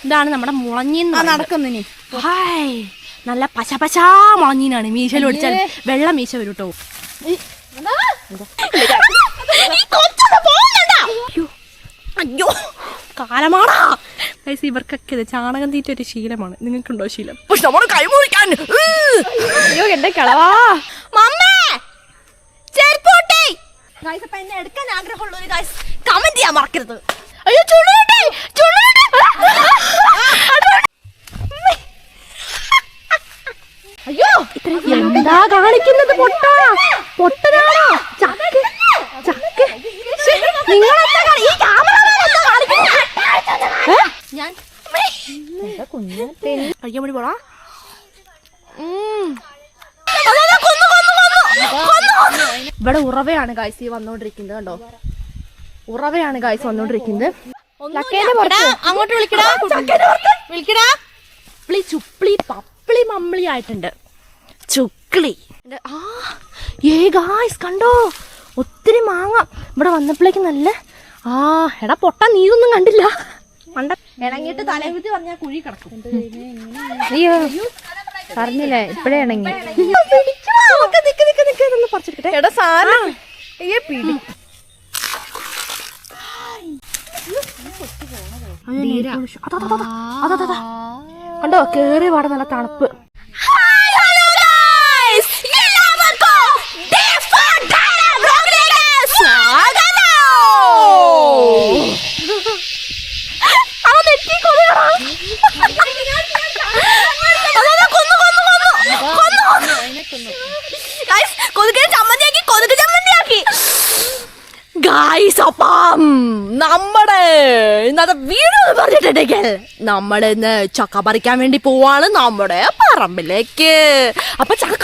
ഇതാണ് നമ്മുടെ മുളഞ്ഞീൻ നടക്കുന്നിനി. ഹായ് നല്ല പശ മുളഞ്ഞീനാണ്. മീശയിൽ ഒടിച്ചാൽ വെള്ള മീശ വരും കേട്ടോ. അയ്യോ കാലമാടാ. ഇവർക്കൊക്കെ ഇത് ചാണകം തീറ്റ ഒരു ശീലമാണ്. നിങ്ങൾക്കുണ്ടോ ശീലം? പക്ഷെ നമ്മൾ കൈമുറിക്കാൻ. അയ്യോ എന്റെ കളവാ. എന്നെ എടുക്കാൻ ആഗ്രഹമുള്ളവര് കമന്റ് ചെയ്യാൻ മറക്കരുത്. അയ്യോ എന്താ കാണിക്കുന്നത്? പൊട്ടനാണോ? കഴിക്കാൻ പോടാ. ഇവിടെ ഉറവയാണ് ഗായ്സ് ഈ വന്നോണ്ടിരിക്കുന്നത്. കണ്ടോ, ഉറവയാണ് ഗായ്സ് വന്നോണ്ടിരിക്കുന്നത്. അങ്ങോട്ട് വിളിക്കടാ. ചുപ്ലി പപ്പിളി മമ്മിളി ആയിട്ടുണ്ട്. ചുക്ലി ഗായ്സ് കണ്ടോ, ഒത്തിരി മാങ്ങ ഇവിടെ വന്നപ്പോഴേക്കും നല്ല. എടാ പൊട്ട, നീ ഒന്നും കണ്ടില്ല. ഇണങ്ങിട്ട് തലകുത്തി പറഞ്ഞാൽ കുഴി കിടക്കും. അയ്യോ പറഞ്ഞില്ലേ ഇപ്പഴേ ഇണങ്ങി. എടാ സാധനം കണ്ടോ, കേറി പാടെ നല്ല തണുപ്പ്. അപ്പം നമ്മുടെ ഇന്നത്തെ വീഡിയോ പറഞ്ഞിട്ടുണ്ടെങ്കിൽ നമ്മൾ ഇന്ന് ചക്ക പറിക്കാൻ വേണ്ടി പോവാണ് നമ്മുടെ പറമ്പിലേക്ക്. അപ്പൊ ചക്ക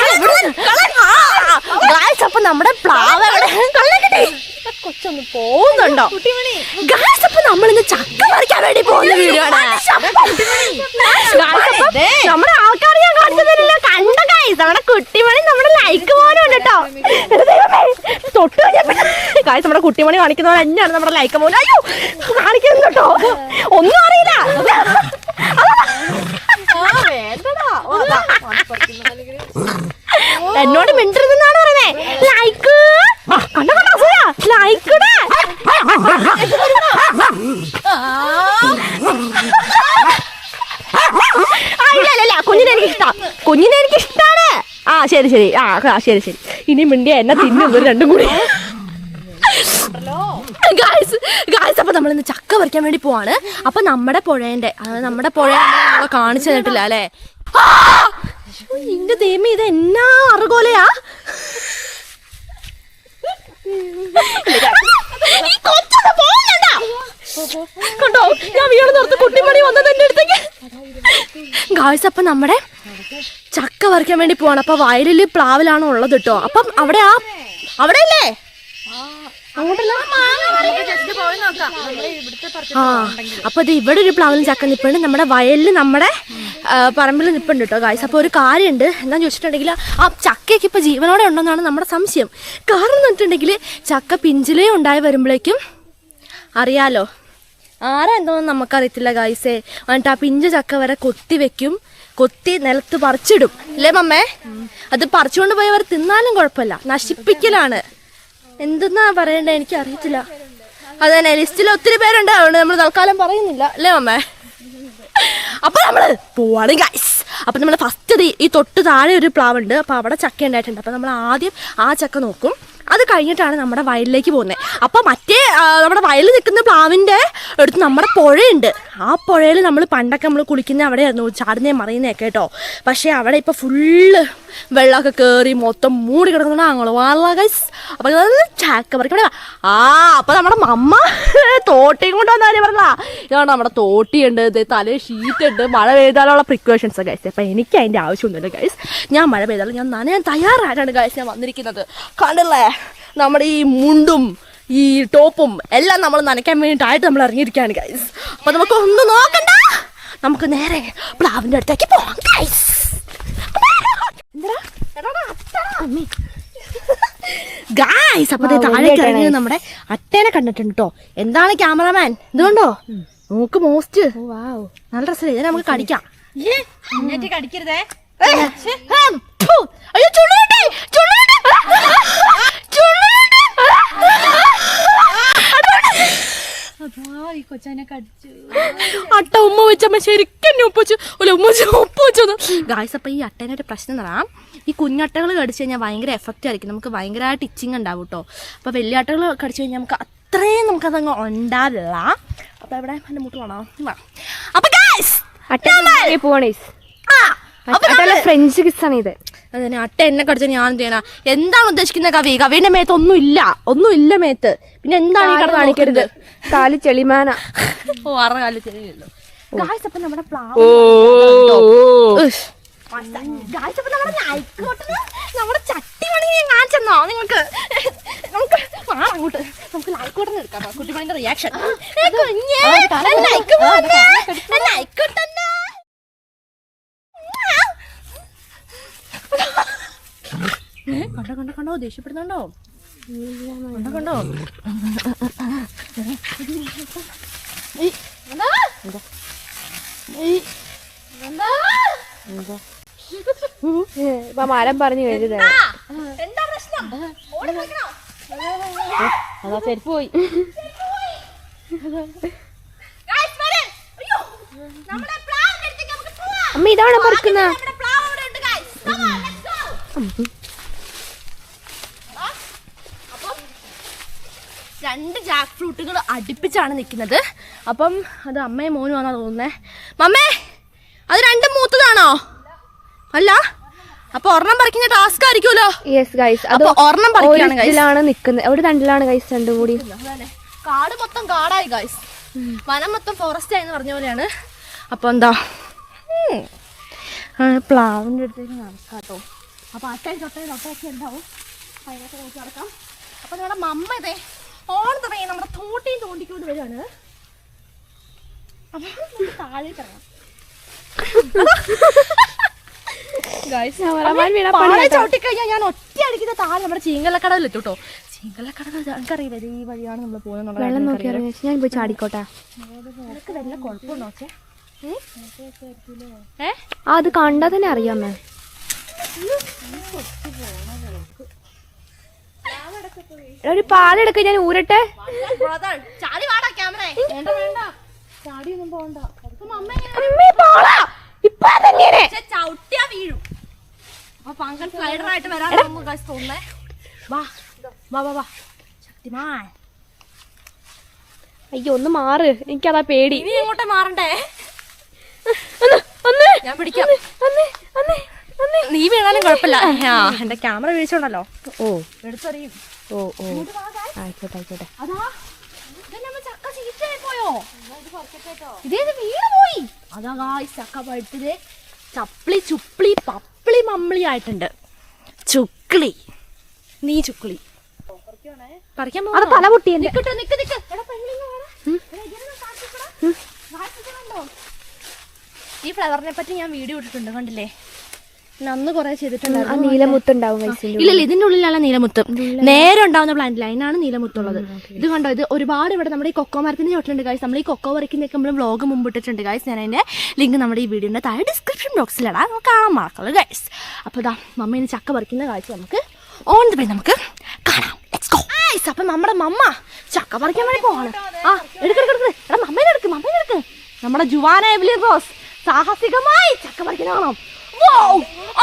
അപ്പൊ നമ്മുടെ പ്ലാവ് കൊച്ചൊന്ന് പോകുന്നുണ്ടോ ഗായ്സ്? അപ്പൊ നമ്മളിന്ന് ചക്ക പറിക്കാൻ വേണ്ടി പോകുന്ന വീഡിയോ ആണ്. നമ്മുടെ ആൾക്കാർ ഞാൻ കാണിച്ചതല്ലോ, കണ്ട ഗായ്സ്. നമ്മുടെ കുട്ടിമണി നമ്മുടെ ലൈക്ക് പോലും ഉണ്ട് കേട്ടോ. തൊട്ട് ഗായ്സ് നമ്മുടെ കുട്ടിമണി കാണിക്കുന്നവർ തന്നെയാണ് നമ്മുടെ ലൈക്ക് പോലും. അയ്യോ കാണിക്കുന്നു കേട്ടോ, ഒന്നും അറിയില്ല. എന്നോട് മിണ്ടരുതെന്നാണ് പറയുന്നേ. ലൈക്ക് കണ്ട ലൈക്ക് ഇല്ല കുഞ്ഞിനെ എനിക്ക് ഇഷ്ടാണ്. ശരി ശരി. ഇനി മിണ്ടിയ എന്നെ തിന്നും രണ്ടും കൂടി. ഗായ്സ് അപ്പൊ നമ്മളിന്ന് ചക്ക പറിക്കാൻ വേണ്ടി പോവാണ്. അപ്പൊ നമ്മുടെ പുഴേന്റെ കാണിച്ചു തന്നിട്ടില്ല അല്ലെ? നിന്റെ ദൈവമേ, ഇത് എന്നാ അറുകോലയാ. കണ്ടോ, ഞാൻ വീട് നിർത്തി കുട്ടിമണി വന്നത് എന്റെ അടുത്തേക്ക്. ഗായ്സ് അപ്പൊ നമ്മുടെ ചക്ക പറിക്കാൻ വേണ്ടി പോവാണ്. അപ്പൊ വയലില് പ്ലാവിലാണോ ഉള്ളത് കേട്ടോ. അപ്പം അവിടെ അല്ലേ അപ്പൊ ഇത് ഇവിടെ ഒരു പ്ലാവിലും ചക്ക നിപ്പുണ്ട്. നമ്മുടെ വയലിൽ നമ്മുടെ പറമ്പിൽ നിപ്പുണ്ട് കേട്ടോ ഗായ്സ്. അപ്പോൾ ഒരു കാര്യമുണ്ട്, എന്താന്ന് ചോദിച്ചിട്ടുണ്ടെങ്കിൽ ആ ചക്കയ്ക്ക് ഇപ്പൊ ജീവനോടെ ഉണ്ടെന്നാണ് നമ്മുടെ സംശയം. കാരണം എന്ന് വെച്ചിട്ടുണ്ടെങ്കിൽ ചക്ക പിഞ്ചിലേ ഉണ്ടായി വരുമ്പോഴേക്കും അറിയാലോ ആരാ എന്തോന്നും നമുക്കറിയത്തില്ല ഗായ്സേ. എന്നിട്ട് ആ പിഞ്ച് ചക്ക വരെ കൊത്തി നിലത്ത് പറിച്ചിടും അല്ലേ മമ്മേ? അത് പറിച്ചുകൊണ്ട് പോയി അവർ തിന്നാലും കുഴപ്പമില്ല, നശിപ്പിക്കലാണ്. എന്തെന്നാ പറയണ്ടേ എനിക്ക് അറിയത്തില്ല. അത് തന്നെ ലിസ്റ്റിൽ ഒത്തിരി പേരുണ്ട്, അതുകൊണ്ട് നമ്മൾ തൽക്കാലം പറയുന്നില്ല അല്ലേ മമ്മേ? അപ്പൊ നമ്മള് പോവാണ് ഗൈസ്. അപ്പൊ നമ്മൾ ഫസ്റ്റ് ഈ തൊട്ട് താഴെ ഒരു പ്ലാവുണ്ട്. അപ്പൊ അവിടെ ചക്ക ഉണ്ടായിട്ടുണ്ട്. അപ്പൊ നമ്മൾ ആദ്യം ആ ചക്ക നോക്കും. അത് കഴിഞ്ഞിട്ടാണ് നമ്മുടെ വയലിലേക്ക് പോകുന്നത്. അപ്പം മറ്റേ നമ്മുടെ വയലിൽ നിൽക്കുന്ന പ്ലാവിൻ്റെ അടുത്ത് നമ്മുടെ പുഴയുണ്ട്. ആ പുഴയിൽ നമ്മൾ പണ്ടൊക്കെ നമ്മൾ കുളിക്കുന്ന അവിടെയായിരുന്നു ചാടുന്നേം മറിയുന്നതൊക്കെ കേട്ടോ. പക്ഷേ അവിടെ ഇപ്പോൾ ഫുള്ള് വെള്ളമൊക്കെ കയറി മൊത്തം മൂടി കിടക്കുന്ന ഞങ്ങൾ വാള ഗൈസ്. അപ്പം ചാക്ക പറിക്കണ അപ്പം നമ്മുടെ മമ്മ തോട്ടിയും കൊണ്ട് വന്നാലും പറഞ്ഞാ ഇതാണ് നമ്മുടെ തോട്ടിയുണ്ട്, തലേ ഷീറ്റുണ്ട്, മഴ പെയ്താലുള്ള പ്രിക്കോഷൻസ് ഗൈസ്. അപ്പം എനിക്ക് അതിൻ്റെ ആവശ്യമൊന്നുമില്ല ഗൈസ്. ഞാൻ മഴ പെയ്താലും ഞാൻ നനയാൻ തയ്യാറായിട്ടാണ് ഗൈസ് ഞാൻ വന്നിരിക്കുന്നത്. കണ്ടല്ലേ നമ്മുടെ ഈ മുണ്ടും ഈ ടോപ്പും എല്ലാം നമ്മൾ നനയ്ക്കാൻ വേണ്ടിയിട്ടായിട്ട് നമ്മൾ ഇറങ്ങിയിരിക്കുകയാണ് ഗൈസ്. അപ്പം നമുക്ക് ഒന്നും നോക്കണ്ട, നമുക്ക് നേരെ പ്ലാവിൻ്റെ അടുത്തേക്ക് പോവാം ഗൈസ്. ഗായ്സ് അപ്പൊ താഴേക്ക് ഇറങ്ങിയത് നമ്മുടെ അട്ടേനെ കണ്ടിട്ടുണ്ട് കേട്ടോ. എന്താണ് ക്യാമറമാൻ ഇതുകൊണ്ടോ നോക്ക് മോസ്റ്റ് വാവ് നല്ല രസമില്ലേ? ഇതിനെ നമുക്ക് കടിക്കാം. കടിക്കരുതേ. അയ്യോ ചുള്ളേട്ടി ഈ കൊച്ചനെ കടിച്ചു. അട്ട ഉമ്മ വെച്ചമ്മ ശരിക്കും ഉപ്പ് വെച്ചു. അല്ല ഉമ്മ ഉപ്പ് വെച്ചു. ഗായ്സ് അപ്പം ഈ അട്ടേനൊരു പ്രശ്നം തരാം. ഈ കുഞ്ഞട്ടകൾ കടിച്ചു കഴിഞ്ഞാൽ ഭയങ്കര എഫക്റ്റ് ആയിരിക്കും. നമുക്ക് ഭയങ്കരമായിട്ട് ഇച്ചിങ് ഉണ്ടാവും കേട്ടോ. അപ്പോൾ വലിയ അട്ടകൾ കടിച്ചു കഴിഞ്ഞാൽ നമുക്ക് അത്രയും നമുക്കതങ്ങ് ഉണ്ടാവില്ല. അപ്പോൾ ഇവിടെ എൻ്റെ മുട്ടിലാണോ? അപ്പം ഗായ്സ് പോണേ ഫ്രഞ്ച് കിസ്സാണ് ഇത്. അതന്നെ അട്ട എന്നെ കടിച്ചാൽ ഞാൻ എന്ത് ചെയ്യണ? എന്താണ് ഉദ്ദേശിക്കുന്ന കവിയുടെ മേത്ത് ഒന്നുമില്ല മേത്ത്. പിന്നെ എന്താണ് ഈ കട കാണിക്കരുത്? കാല് ചെളിമാന. ഓ 6 കാലിൽ ചെറിയല്ലോ. ഗായ്സ് അപ്പം നമ്മുടെ പ്ലാവ് നമ്മുടെ ചട്ടി വേണമെങ്കിൽ ഞാൻ കാണിച്ചെന്നോ നിങ്ങൾക്ക്? നമുക്ക് അങ്ങോട്ട് നമുക്ക് ലൈക്കോട്ടെന്ന് എടുക്കാം. കുട്ടിമണിന്റെ റിയാക്ഷൻ കണ്ടോ ദേഷ്യപ്പെടുന്നുണ്ടോ? കണ്ടോ മരം പറഞ്ഞു എഴുത. എന്താ പ്രശ്നം? അതാ ചെരുപ്പ് പോയി. അമ്മ ഇതാണ് പറിക്കുന്ന. രണ്ട് ജാക്ക് ഫ്രൂട്ടുകൾ അടുപ്പിച്ചാണ് നിൽക്കുന്നത്. അപ്പം അത് അമ്മയും മോനും ആണെന്നാ തോന്നുന്നേ. മമ്മേ അത് രണ്ടും മൂത്തതാണോ? അല്ല, അപ്പൊ ഒരെണ്ണം പറിക്കുന്ന ടാസ്ക് ആയിരിക്കുമല്ലോ. യെസ് ഗൈസ്, അത് ഒരെണ്ണം പറിക്കാണ് നിൽക്കുന്നത്. ഒരു തണ്ടിലാണ് ഗൈസ് രണ്ടും കൂടി. കാട് മൊത്തം കാടായി ഗൈസ്, വനം മൊത്തം ഫോറസ്റ്റ് ആയെന്ന് പറഞ്ഞ പോലെയാണ്. അപ്പൊ എന്താ പ്ലാവിൻ്റെ അടുത്തേക്ക് നടക്കാട്ടോ. അപ്പൊ അട്ടയും ചൊട്ടയും തൊട്ടയൊക്കെ ഉണ്ടാവും. അതിനൊക്കെ നോക്കി നടക്കാം. അപ്പൊ നമ്മുടെ മമ്മ ഇതേ ഓൺ തുടങ്ങി നമ്മുടെ തോട്ടിയും തോണ്ടിക്കൊണ്ട് വരികയാണ്. അപ്പൊ താഴേക്ക് ഇറങ്ങാം. ചവിട്ടിക്കഴിഞ്ഞാൽ ഞാൻ ഒറ്റ അടിക്കുന്ന താഴെ നമ്മുടെ ചീങ്കലക്കടവിൽ എത്തും കേട്ടോ. ചീങ്കലക്കടവ് എനിക്കറിയില്ല, ഈ വഴിയാണ് നമ്മൾ പോകുന്നത്. വെള്ളം നോക്കി ഞാൻ പോയി ചാടിക്കോട്ടെ. നിനക്ക് വല്ല കുഴപ്പമുണ്ടോ? അത് കണ്ടാ തന്നെ അറിയാമേ. ഒരു പാലെടുക്ക, ഞാൻ ഊരട്ടെ. ചാടിയൊന്നും പോകണ്ട. ചവിട്ടിയാ വീഴും. അപ്പൊ പങ്കൻ സ്ലൈഡറായിട്ട് വരാൻ തോന്നേ. വാ വാ വാ വാ ശക്തിമാൻ. അയ്യോ ഒന്ന് മാറ്, എനിക്കതാ പേടി. നീ എങ്ങോട്ടെ മാറണ്ടേ? ഞാൻ പിടിക്കാം. നീ വീണാലും കുഴപ്പമില്ല. എന്റെ ക്യാമറ വീഴ്ചയുണ്ടല്ലോ. ഓ എടുത്തെറിയും. ഓ ഓ ആയിക്കോട്ടെ ആയിക്കോട്ടെ. അതാ ചക്ക ചീത്തയായി പോയോ? ഇതേത് വീണ് പോയി. അതാ ചക്ക പഴുത്തത് ചപ്പിളി ചുപ്പിളി പപ്പിളി മമ്മിളി ആയിട്ടുണ്ട്. ചുക്കിളി, നീ ചുക്കിളി പറിക്കാൻ അത് തല പൊട്ടി. ഈ ഫ്ലവറിനെ പറ്റി ഞാൻ വീഡിയോ ഇട്ടിട്ടുണ്ട്, കണ്ടില്ലേ? അന്ന് കുറെ ചെയ്തിട്ടുണ്ടായിരുന്നു. നീലമുത്തുണ്ടാവും. ഇല്ല, ഇതിന്റെ ഉള്ളിലാണ് നീലമുത്ത്. നേരെ ഉണ്ടാവുന്ന പ്ലാന്റില്ല, അതിനാണ് നീലമുത്തുള്ളത്. ഇത് കണ്ടോ, ഇത് ഒരുപാട് ഇവിടെ നമ്മുടെ ഈ കൊക്കോ മരത്തിന്റെ ചോട്ടിലുണ്ട് ഗൈസ്. നമ്മൾ ഈ കൊക്കോ പറിക്കുന്നൊക്കെ നമ്മൾ വ്ളോഗ് മുമ്പിട്ടിട്ടുണ്ട് ഗൈസ്. ഞാൻ അതിന്റെ ലിങ്ക് നമ്മുടെ ഈ വീഡിയോന്റെ താഴെ ഡിസ്ക്രിപ്ഷൻ ബോക്സിലിടാം, നമുക്ക് കാണാൻ മറക്കല്ലോ ഗൈസ്. അപ്പോൾ ഇതാ മമ്മീന് ചക്ക പറിക്കുന്ന കാഴ്ച നമുക്ക് ഓൺ ദ വേ നമുക്ക് കാണാം. Let's go guys. അപ്പം നമ്മുടെ മമ്മ ചക്ക പറിക്കാൻ വേണ്ടി പോവാണ്. എടാ മമ്മേനെ എടുക്ക്. നമ്മുടെ ജുവാന എവ്ലിൻ റോസ് സാഹസികമായി ചക്ക പറിക്കുന്ന കാണാം.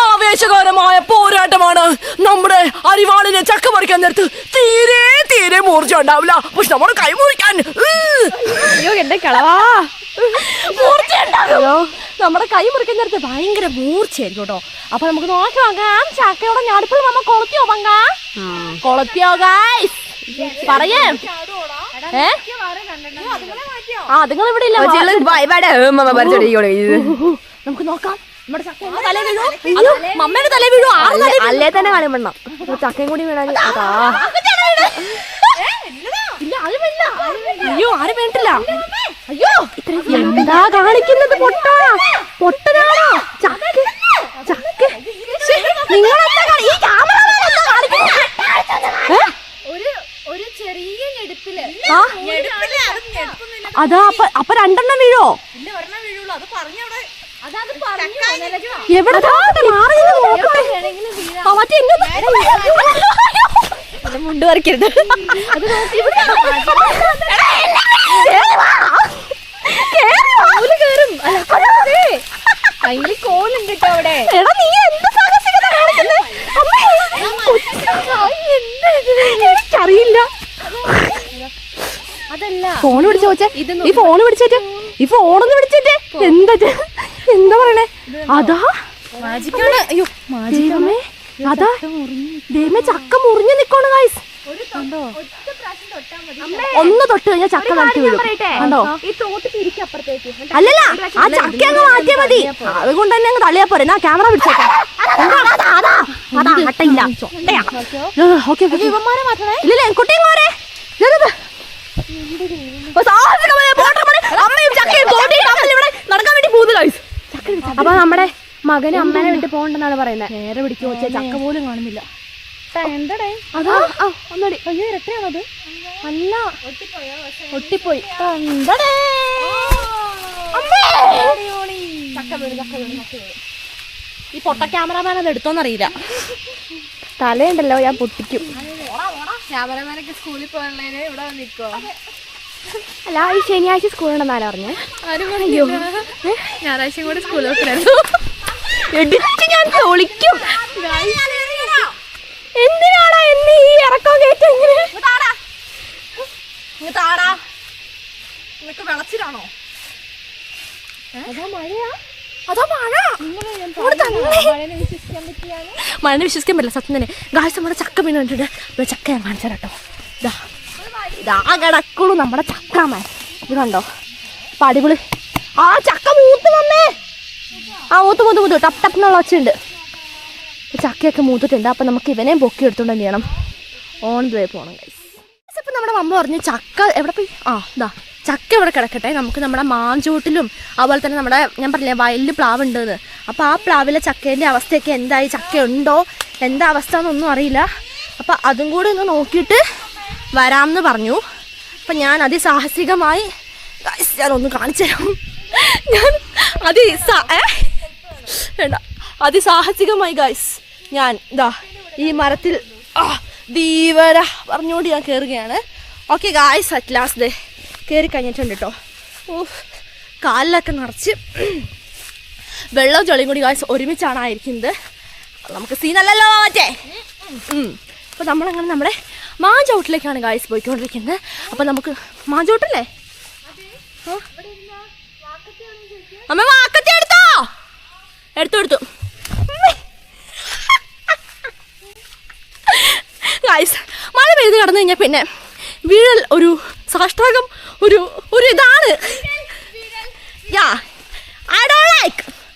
ആവേശകരമായ പോരാട്ടമാണ്. നമ്മുടെ അരിവാളിനെ ചക്ക പറിക്കാൻ നേരത്ത് തീരെ മൂർച്ച ഉണ്ടാവില്ല, പക്ഷെ നമ്മുടെ കൈ മുറിക്കാൻ എന്റെ കളവാ മൂർച്ച ഉണ്ടാവുമല്ലോ. നമ്മുടെ കൈ മുറിക്കാൻ നേരത്ത് ഭയങ്കര മൂർച്ചയായിരിക്കും കേട്ടോ. അപ്പൊ നമുക്ക് നോക്കി നോക്കാം ചക്കയുടെ ഞാടിപ്പോൾ നമ്മ കൊളത്തിയോ ഗൈസ് പറയേ. അതുങ്ങൾ ഇവിടെ ഇല്ല. നമുക്ക് നോക്കാം. മമ്മയുടെ തല വീഴോ? അല്ലേ തന്നെ കളയും വേണം. ചക്കയും കൂടി വീണാല് ഇല്ല, അയ്യോ ആരും വേണ്ടില്ല. അയ്യോ എന്താ കാണിക്കുന്നത്? പൊട്ടനാണോ ചക്ക? നിങ്ങളെന്താ ഈ ക്യാമറ ഒരു ചെറിയ ഞെടുപ്പില് അതാ അപ്പൊ 2 വീഴോ? എവിടെ മുണ്ട് പറിക്കരുത്. ഭയങ്കര കോളുണ്ട് കേട്ടോ അവിടെ. എനിക്കറിയില്ല. അതല്ല ഫോൺ പിടിച്ചു വെച്ചേ. ഈ ഫോൺ പിടിച്ചേറ്റ്, ഈ ഫോണൊന്ന് പിടിച്ചേറ്റ്. എന്താ പറയണേ? അതാ മാജിക്കാണ്. അയ്യോ ദൈവമേ, അതാ ദൈവമേ, ചക്ക മുറിഞ്ഞു നിക്കോണ് ഗൈസ്. ഒന്ന് തൊട്ട് കഴിഞ്ഞാൽ ചക്ക തട്ടി വീഴും. കണ്ടോ? അല്ലല്ല, ആ ചക്ക അങ്ങ് മാറ്റിയാ മതി. അതുകൊണ്ട് തന്നെ അങ്ങ് തള്ളിയാ പോരെ. ക്യാമറ പിടിച്ചേക്കാം. അട്ടയില്ല. ഇല്ലല്ലേ കുട്ടിയും പോരെ. അമ്മയും ചക്കയും നടക്കാൻ വേണ്ടി പോകുന്നു ഗൈസ്. അപ്പൊ നമ്മുടെ മകന് അമ്മേനെ വിട്ട് പോകണ്ടെന്നാണ് പറയുന്നത്. നേരെ പിടിക്കും വെച്ചാൽ ചക്ക പോലും കാണുന്നില്ല. എന്താടേ അതാ ഒന്നടി. അയ്യോ ഇരട്ടയാണത്. അല്ല, ഒട്ടിപ്പോയി. എന്താടേ ഈ പൊട്ട ക്യാമറമാൻ അത് എടുത്തോന്നറിയില്ല. തലയുണ്ടല്ലോ, ഞാൻ പൊട്ടിക്കും. ക്യാമറമാനൊക്കെ സ്കൂളിൽ പോകാനുള്ളതിന് ഇവിടെ നിൽക്കോ? അല്ല, ഈ ശനിയാഴ്ച സ്കൂളുണ്ടെന്നാലും പറഞ്ഞേ. അയ്യോ, ഞായറാഴ്ച കൂടെ സ്കൂളിൽ വെക്കണായിരുന്നു. എടുത്ത് ഞാൻ പൊളിക്കും. എന്തിനാടാ എന്ന് ഈ ഇറക്കം കയറ്റം ഇങ്ങനെ? വെളച്ചിലാണോ? അതാ മഴ. മഴനെ വിശ്വസിക്കാൻ പറ്റില്ല സത്യം തന്നെ. ഗായ്സ്, നമ്മുടെ ചക്ക വീണ് കണ്ടിട്ടുണ്ട്. ചക്ക ഞാൻ കാണിച്ചു കേട്ടോ. ഇതാ കിടക്കുള്ളൂ നമ്മുടെ ചക്കാമാൻ. ഇത് കണ്ടോ? അപ്പൊ അടിപൊളി. ആ ചക്ക മൂത്ത് വന്നേ. ആ മൂത്ത് ടപ്പ് ടപ്പെന്നുള്ള ഒച്ചയുണ്ട്. ചക്കയൊക്കെ മൂത്തിട്ടുണ്ട്. അപ്പം നമുക്ക് ഇവനെയും പൊക്കി എടുത്തോണ്ട് എന്ത് ചെയ്യണം? ഓൺ ദ വേ പോകണം ഗൈസ്. ഇപ്പം നമ്മുടെ മമ്മ പറഞ്ഞു ചക്ക എവിടെ പോയി? ഇതാ ചക്ക ഇവിടെ കിടക്കട്ടെ. നമുക്ക് നമ്മുടെ മാഞ്ചോട്ടിലും അതുപോലെ തന്നെ നമ്മുടെ ഞാൻ പറഞ്ഞില്ലേ വയലിൽ പ്ലാവുണ്ടെന്ന്. അപ്പോൾ ആ പ്ലാവിലെ ചക്കേൻ്റെ അവസ്ഥയൊക്കെ എന്തായി, ചക്ക ഉണ്ടോ എന്താ അവസ്ഥ എന്നൊന്നും അറിയില്ല. അപ്പം അതും കൂടി ഒന്ന് നോക്കിയിട്ട് വരാമെന്ന് പറഞ്ഞു. അപ്പം ഞാൻ അതിസാഹസികമായി ഗൈസ് ഞാനൊന്ന് കാണിച്ചു തരാം. ഞാൻ അതിസാഹസികമായി ഗൈസ് ഞാൻ ഇതാ ഈ മരത്തിൽ ദീവര പറഞ്ഞുകൊണ്ട് ഞാൻ കയറുകയാണ്. ഓക്കെ ഗായ്സ്, അറ്റ് ലാസ്റ്റ് കയറി കഴിഞ്ഞിട്ടുണ്ട് കേട്ടോ. കാലിലൊക്കെ നിറച്ച് വെള്ളം ചെളിയും കൂടി ഗായ്സ് ഒരുമിച്ചാണ് ആയിരിക്കുന്നത്. നമുക്ക് സീനല്ലല്ലോ മറ്റേ. അപ്പോൾ നമ്മളങ്ങനെ നമ്മുടെ മാഞ്ചോട്ടിലേക്കാണ് ഗായ്സ് പോയിക്കൊണ്ടിരിക്കുന്നത്. അപ്പം നമുക്ക് മാഞ്ചോട്ടല്ലേ? അമ്മ വാക്കത്തി എടുത്തു ഗായ്സ്. മഴ പെയ്ത് കടന്നു കഴിഞ്ഞാൽ പിന്നെ വീഴൽ ഒരു സാഷ്ടാംഗം ഒരു ഇതാണ്.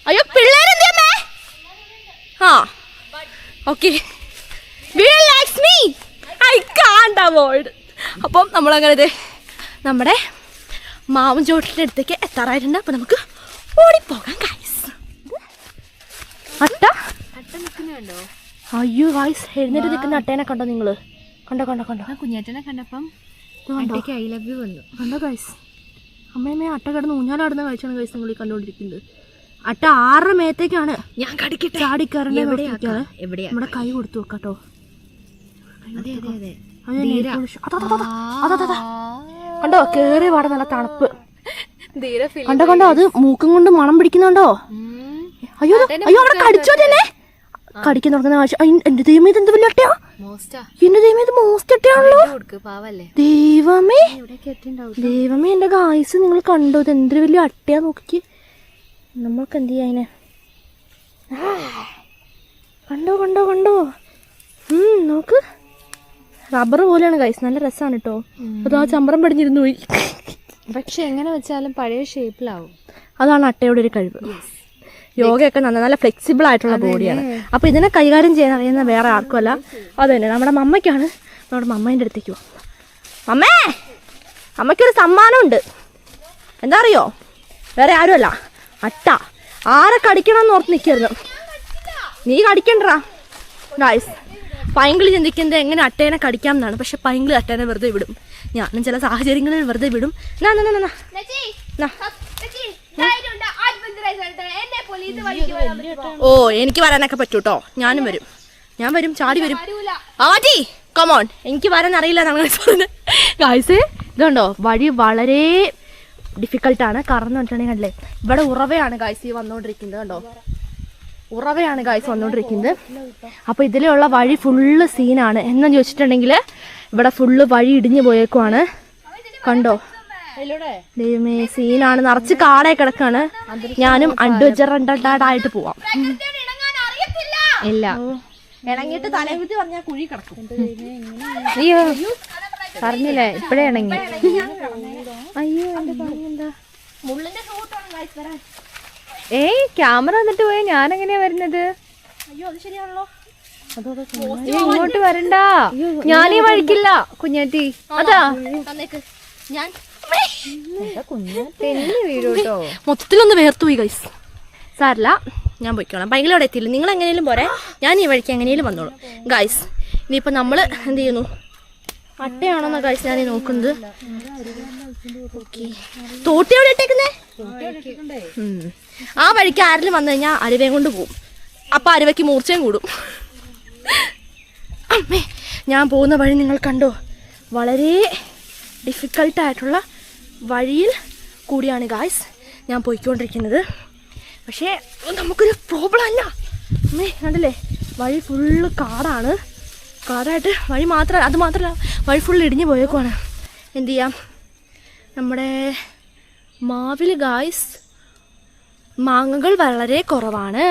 അയ്യോ പിള്ളേരെന്തേ? ഓക്കെ, വീഴൽ likes me, I can't avoid. അപ്പം നമ്മളങ്ങനെ നമ്മുടെ മാവും ചോട്ടിൻ്റെ അടുത്തേക്ക് എത്താറായിട്ടുണ്ട്. അപ്പം നമുക്ക് ഓടിപ്പോകാം ഗായ്സ്. അട്ട നിൽക്കുന്നുണ്ടോ? അയ്യോ ഗായ്സ്, എഴുന്നേറ്റ് നിൽക്കുന്ന അട്ടേനെ കണ്ടോ നിങ്ങൾ? കണ്ടോ? കുഞ്ഞേട്ടനെ കണ്ടപ്പം ഐ ലവ് യു വന്നു. കണ്ടോ ഗായ്സ്? അമ്മയമ്മേ അട്ട കിടന്ന് ഊഞ്ഞാലാടുന്ന കാഴ്ചയാണ് ഗായ്സ് നിങ്ങൾ ഈ കണ്ടുകൊണ്ടിരിക്കുന്നത്. അട്ട 6 മേത്തേക്കാണ് ഞാൻ കടിക്കട്ടെ. ചാടിക്കയറേണ്ട നമ്മുടെ കൈ കൊടുത്തു വെക്കാട്ടോ. കണ്ടോ കേറി പാടെ നല്ല തണുപ്പ്. കണ്ടോ അത് മൂക്കും കൊണ്ട് മണം പിടിക്കുന്നുണ്ടോ? അയ്യോ അവിടെ കടിച്ചോ തന്നെ. കടിക്കാൻ തുടങ്ങുന്ന കാഴ്ച. എന്റെ ദൈവമേ, ഇത് എന്ത് വലിയ അട്ടയാ? എന്റെ ദൈവമേ, ഇത് മോസ്റ്റ് അട്ടയാണല്ലോ. ദൈവമേ എന്റെ ഗായ്സ് നിങ്ങൾ കണ്ടോ? ഇത് എന്തൊരു വലിയ അട്ടയാ നോക്കി. നമ്മൾക്ക് എന്ത് ചെയ്യാ അതിനെ? കണ്ടോ നോക്ക്, റബ്ബർ പോലെയാണ് ഗൈസ്. നല്ല രസമാണ് കേട്ടോ. അത് ആ ചമ്പരം പടിഞ്ഞിരുന്നു പോയി. പക്ഷെ എങ്ങനെ വെച്ചാലും പഴയ ഷേപ്പിലാവും. അതാണ് അട്ടയുടെ ഒരു കഴിവ്. യോഗയൊക്കെ നല്ല ഫ്ലെക്സിബിൾ ആയിട്ടുള്ള ബോഡിയാണ്. അപ്പോൾ ഇതിനെ കൈകാര്യം ചെയ്യാൻ അറിയുന്ന വേറെ ആർക്കുമല്ല, അത് തന്നെ നമ്മുടെ മമ്മയ്ക്കാണ്. നമ്മുടെ മമ്മേൻ്റെ അടുത്തേക്ക് പോവാം. അമ്മയ്ക്കൊരു സമ്മാനമുണ്ട്. എന്താ അറിയോ? വേറെ ആരുമല്ല, അട്ട. ആരെ കടിക്കണമെന്ന് ഓർത്ത് നിൽക്കരുത്. നീ കടിക്കണ്ടാ ഗായ്സ്. പൈങ്കിളി ചിന്തിക്കുന്നത് എങ്ങനെ അട്ടേനെ കടിക്കാം എന്നാണ്. പക്ഷെ പൈങ്കിളി അട്ടേനെ വെറുതെ വിടും. ഞാനും ചില സാഹചര്യങ്ങളിൽ വെറുതെ വിടും. ഓ എനിക്ക് വരാനൊക്കെ പറ്റൂട്ടോ. ഞാനും വരും. ഞാൻ വരും, ചാടി വരും. ആറ്റി കമോൺ. എനിക്ക് വരാൻ അറിയില്ല എന്നാണ് പറഞ്ഞത്. ഗായ്സ് ഇതുണ്ടോ വഴി വളരെ ഡിഫിക്കൽട്ടാണ്. കാരണം എന്ന് വെച്ചിട്ടുണ്ടെങ്കിൽ കണ്ടില്ലേ ഇവിടെ ഉറവയാണ് ഗായ്സ് ഈ വന്നുകൊണ്ടിരിക്കുന്നത്. കണ്ടോ ഉറവയാണ് ഗായ്സ് വന്നുകൊണ്ടിരിക്കുന്നത്. അപ്പോൾ ഇതിലുള്ള വഴി ഫുള്ള് സീനാണ്. എന്ന് ചോദിച്ചിട്ടുണ്ടെങ്കിൽ ഇവിടെ ഫുള്ള് വഴി ഇടിഞ്ഞു പോയേക്കുവാണ്. കണ്ടോ ദൈവമേ സീനാണ്. നിറച്ച് കാടേ കിടക്കാണ്. ഞാനും അഡ്വഞ്ചറായിട്ട് പോവാം. ഇല്ല ഇണങ്ങിയിട്ട് തലകുത്തി പറഞ്ഞാൽ കുഴി കിടക്കും. അയ്യോ പറഞ്ഞില്ലേ ഇപ്പഴേ ഇണങ്ങി. അയ്യോ എന്റെ പറഞ്ഞെന്താ മുള്ളിന്റെ സൂട്ടാണ് ഗായ്സ് വരാൻ. ഏയ് ക്യാമറ വന്നിട്ട് പോയാ ഞാൻ എങ്ങനെയാ വരുന്നത്? അയ്യോ അത് ശരിയാണല്ലോ. ഇങ്ങോട്ട് വരണ്ട, ഞാനീ വഴിക്കില്ല കുഞ്ഞാറ്റി. അതാ ഞാൻ തെന്നി വീഴൂട്ടോ. മൊത്തത്തിലൊന്ന് വേർത്തുപോയി ഗൈസ്. സാറില്ല ഞാൻ പോയിക്കോളാം. ഭയങ്കര അവിടെ എത്തിയില്ല. നിങ്ങൾ എങ്ങനെയും പോരെ, ഞാൻ ഈ വഴിക്ക് എങ്ങനെയും വന്നോളൂ ഗൈസ്. ഇനിയിപ്പോൾ നമ്മൾ എന്ത് ചെയ്യുന്നു? അട്ടയാണോന്നാ ഗൈസ് ഞാൻ നോക്കുന്നത്. തോട്ടി എവിടെ ഇട്ടേക്കുന്നേ? ആ വഴിക്ക് ആരെങ്കിലും വന്നു കഴിഞ്ഞാൽ അരുവയും കൊണ്ട് പോവും. അപ്പം അരുവയ്ക്ക് മൂർച്ചയും കൂടും. അമ്മേ ഞാൻ പോകുന്ന വഴി നിങ്ങൾ കണ്ടോ? വളരെ ഡിഫിക്കൽട്ടായിട്ടുള്ള വഴിയിൽ കൂടിയാണ് ഗായ്സ് ഞാൻ പോയിക്കൊണ്ടിരിക്കുന്നത്. പക്ഷേ നമുക്കൊരു പ്രോബ്ലം അല്ല. അമ്മേ കണ്ടില്ലേ വഴി ഫുള്ള് കാടാണ്. കാടായിട്ട് വഴി അത് മാത്രമല്ല വഴി ഫുള്ള് ഇടിഞ്ഞു പോയേക്കുവാണ്. എന്തു ചെയ്യാം? നമ്മുടെ മാവിൽ ഗായ്സ് മാങ്ങകൾ വളരെ കുറവാണ്.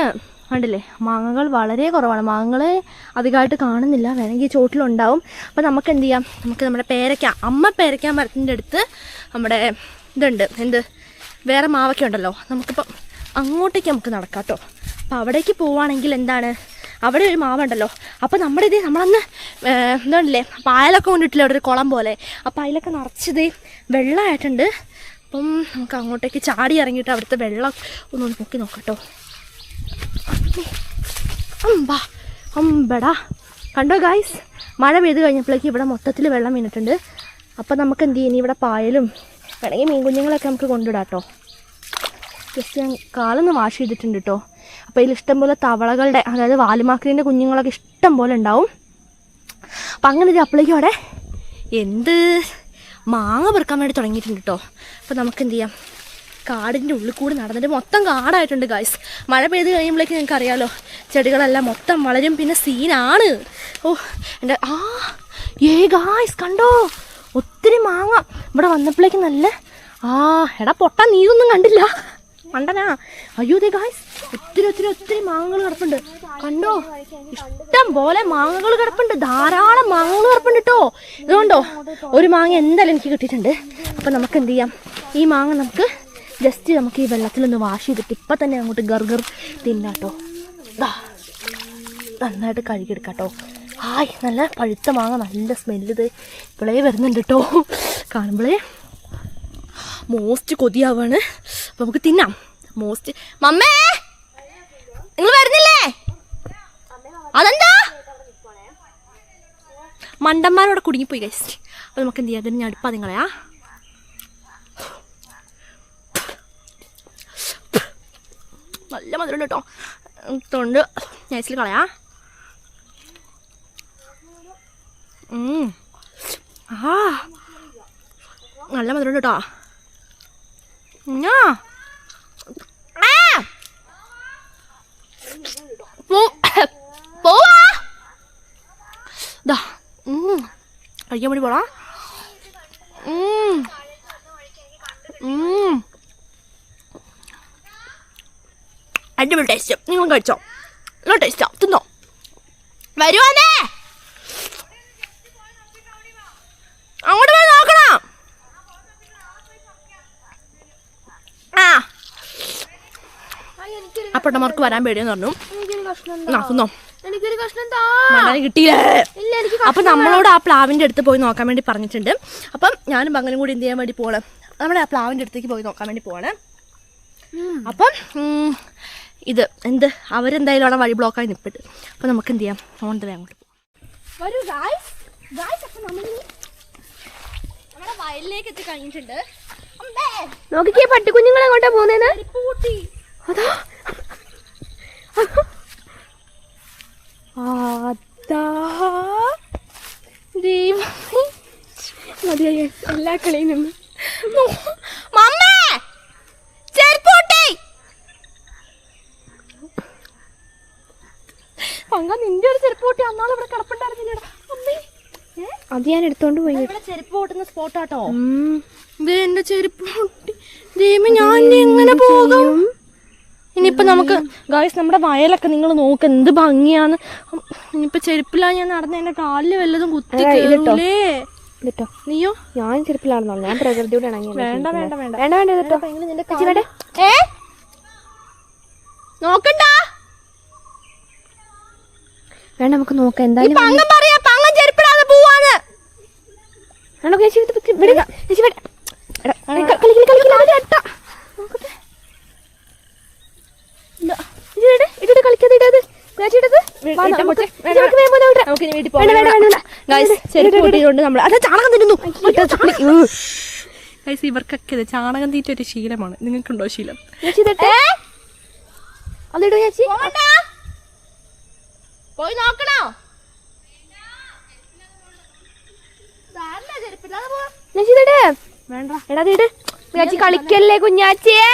കണ്ടില്ലേ മാങ്ങകൾ വളരെ കുറവാണ്. മാങ്ങകൾ അധികമായിട്ട് കാണുന്നില്ല. വേണമെങ്കിൽ ചോട്ടിലുണ്ടാവും. അപ്പോൾ നമുക്ക് എന്ത് ചെയ്യാം? നമുക്ക് നമ്മുടെ അമ്മ പേരയ്ക്ക മരത്തിൻ്റെ അടുത്ത് നമ്മുടെ ഇതുണ്ട്. വേറെ മാവൊക്കെ ഉണ്ടല്ലോ. നമുക്കിപ്പം അങ്ങോട്ടേക്ക് നമുക്ക് നടക്കാം കേട്ടോ. അപ്പോൾ അവിടേക്ക് പോവുകയാണെങ്കിൽ എന്താണ്, അവിടെ ഒരു മാവുണ്ടല്ലോ. അപ്പോൾ നമ്മളന്ന് എന്താണല്ലേ പായലൊക്കെ കൊണ്ടിട്ടില്ല അവിടെ ഒരു കുളം പോലെ. അപ്പോൾ അതിലൊക്കെ നിറച്ചത് വെള്ളമായിട്ടുണ്ട്. അപ്പം നമുക്ക് അങ്ങോട്ടേക്ക് ചാടി ഇറങ്ങിയിട്ട് അവിടുത്തെ വെള്ളം ഒന്ന് നോക്കി നോക്കട്ടോ. അമ്പടാ കണ്ടോ ഗായ്സ്, മഴ പെയ്ത് കഴിഞ്ഞപ്പോഴേക്ക് ഇവിടെ മൊത്തത്തിൽ വെള്ളം വീണിട്ടുണ്ട്. അപ്പം നമുക്ക് എന്ത് ചെയ്യും? ഇവിടെ പായലും വേണമെങ്കിൽ മീൻ കുഞ്ഞുങ്ങളൊക്കെ നമുക്ക് കൊണ്ടിടാം കേട്ടോ. ജസ്റ്റ് ഞാൻ കാലൊന്ന് വാഷ് ചെയ്തിട്ടുണ്ട് കേട്ടോ. അപ്പോൾ ഇതിൽ ഇഷ്ടംപോലെ തവളകളുടെ, അതായത് വാലുമാക്രീൻ്റെ കുഞ്ഞുങ്ങളൊക്കെ ഇഷ്ടം പോലെ ഉണ്ടാവും. അപ്പം അങ്ങനെ ഇത് അപ്പോഴേക്കും അവിടെ മാങ്ങ പെറുക്കാൻ വേണ്ടി തുടങ്ങിയിട്ടുണ്ട് കേട്ടോ. അപ്പോൾ നമുക്ക് എന്ത് ചെയ്യാം? കാടിൻ്റെ ഉള്ളിൽ കൂടി നടന്നിട്ട് മൊത്തം കാടായിട്ടുണ്ട് ഗായ്സ്. മഴ പെയ്ത് കഴിയുമ്പോഴേക്ക് നിങ്ങൾക്ക് അറിയാമല്ലോ ചെടികളെല്ലാം മൊത്തം വളരും. പിന്നെ സീനാണ്. ഓ എൻ്റെ ഗായ്സ് കണ്ടോ ഒത്തിരി മാങ്ങ ഇവിടെ വന്നപ്പോഴേക്കും നല്ല എടാ പൊട്ടാ നീ ഒന്നും കണ്ടില്ല കണ്ടനാ. അയ്യോ ദേ ഗായ്സ് ഒത്തിരി മാങ്ങകൾ കിടപ്പുണ്ട്. കണ്ടോ ഇഷ്ടം പോലെ മാങ്ങകൾ കിടപ്പുണ്ട്. ധാരാളം മാങ്ങകൾ കിടപ്പുണ്ട് കേട്ടോ. ഇതുകൊണ്ടോ ഒരു മാങ്ങ എന്തായാലും എനിക്ക് കിട്ടിയിട്ടുണ്ട്. അപ്പം നമുക്ക് എന്ത് ചെയ്യാം? ഈ മാങ്ങ നമുക്ക് ജസ്റ്റ് നമുക്ക് ഈ വെള്ളത്തിലൊന്ന് വാഷ് ചെയ്തിട്ട് ഇപ്പം തന്നെ അങ്ങോട്ട് ഗർഗർ തിന്നാട്ടോ. നന്നായിട്ട് കഴുകിയെടുക്കാട്ടോ. നല്ല പഴുത്ത മാങ്ങ, നല്ല സ്മെല്ല് ഇത് ഇപ്പോഴേ വരുന്നുണ്ട് കേട്ടോ. കാണുമ്പോഴേ മോസ്റ്റ് കൊതിയാവാണ്. അപ്പം നമുക്ക് തിന്നാം. മമ്മേ നിങ്ങൾ വരുന്നില്ലേ? അതെന്താ മണ്ടന്മാരോടെ കുടുങ്ങിപ്പോയി ഗൈസ്. അപ്പം നമുക്ക് എന്ത് ചെയ്യാം? അതിന് ഞാൻ അടുപ്പാ നിങ്ങളെയാ. നല്ല മധുരം കേട്ടോ. തൊണ്ട് നൈസിൽ കളയാ. നല്ല മധുരം കേട്ടോ. പോവാ കഴിക്കാൻ വേണ്ടി പോടാ. അടിപൊളി ടേസ്റ്റ്. നിങ്ങൾ കഴിച്ചോ? നല്ല ടേസ്റ്റാ. തിന്നോ? വരുവാന്നേ അങ്ങോട്ട് പോയി നോക്കണം. അപ്പട്ടന്മാർക്ക് വരാൻ പേടിയെന്ന് പറഞ്ഞു. കിട്ടിയില്ലേ? അപ്പൊ നമ്മളോട് ആ പ്ലാവിന്റെ അടുത്ത് പോയി നോക്കാൻ വേണ്ടി പറഞ്ഞിട്ടുണ്ട്. അപ്പം ഞാനും മകനും കൂടി എന്ത് ചെയ്യാൻ വേണ്ടി പോകണം? നമ്മുടെ ആ പ്ലാവിന്റെ അടുത്തേക്ക് പോയി നോക്കാൻ വേണ്ടി പോവാണ്. അപ്പം അവരെന്തായാലും അവിടെ വഴി ബ്ലോക്കായി നിൽപ്പിട്ട്. അപ്പം നമുക്ക് എന്ത് ചെയ്യാം? ഓൺ ദ വേ അങ്ങോട്ട് പോകാം. വരൂ ഗായ്സ്. അപ്പൊ നമ്മുടെ വയലിലേക്ക് എത്തി കഴിഞ്ഞിട്ടുണ്ട്. നോക്കിക്കേ പട്ടിക്കുഞ്ഞുങ്ങൾ എങ്ങോട്ടാ പോകുന്നേന്ന്. അതാ മതിയായി എല്ലാ കളിയും നിന്ന്. പങ്ക നിന്റെ ഒരു ചെരുപ്പ് പൊട്ടി അന്നാൾ ഇവിടെ കിടപ്പുണ്ടായിരുന്നില്ലടാ. അത് ഞാൻ എടുത്തോണ്ട് പോയി. ചെരുപ്പ് പൊട്ടുന്ന സ്പോട്ടാട്ടോ. എന്റെ ചെരുപ്പ് പൊട്ടി. ദൈവമേ, ഞാൻ എങ്ങനെ പോകും ഇനിയിപ്പൊ? നമുക്ക് ഗായ്സ് നമ്മുടെ വയലൊക്കെ നിങ്ങൾ നോക്ക് എന്ത് ഭംഗിയാന്ന്. ഇനിയിപ്പൊ ചെരുപ്പിലാ ഞാൻ നടന്ന എന്റെ കാലില് വല്ലതും കുത്തി കേറൂലേ. നീയോ? ഞാൻ ചെരുപ്പിലാണെന്നോ? ഞാൻ പ്രകൃതിയോട് ഇണങ്ങി. വേണ്ട വേണ്ട വേണ്ട വേണ്ട വേണ്ട കേട്ടോ. നോക്കണ്ട, വേണ്ട നമുക്ക് നോക്കാം എന്തായാലും. ചെരുപ്പിടാതെ പോവാണ്. ഇവർക്കൊക്കെ ചാണകം തീറ്റ ഒരു ശീലമാണ്. നിങ്ങൾക്കുണ്ടോ ശീലം? അതിടൂ ചേച്ചി. പോയി നോക്കണോ? വേണ്ട എടാ തീട്. ചേച്ചി കളിക്കല്ലേ കുഞ്ഞാച്ചിയെ.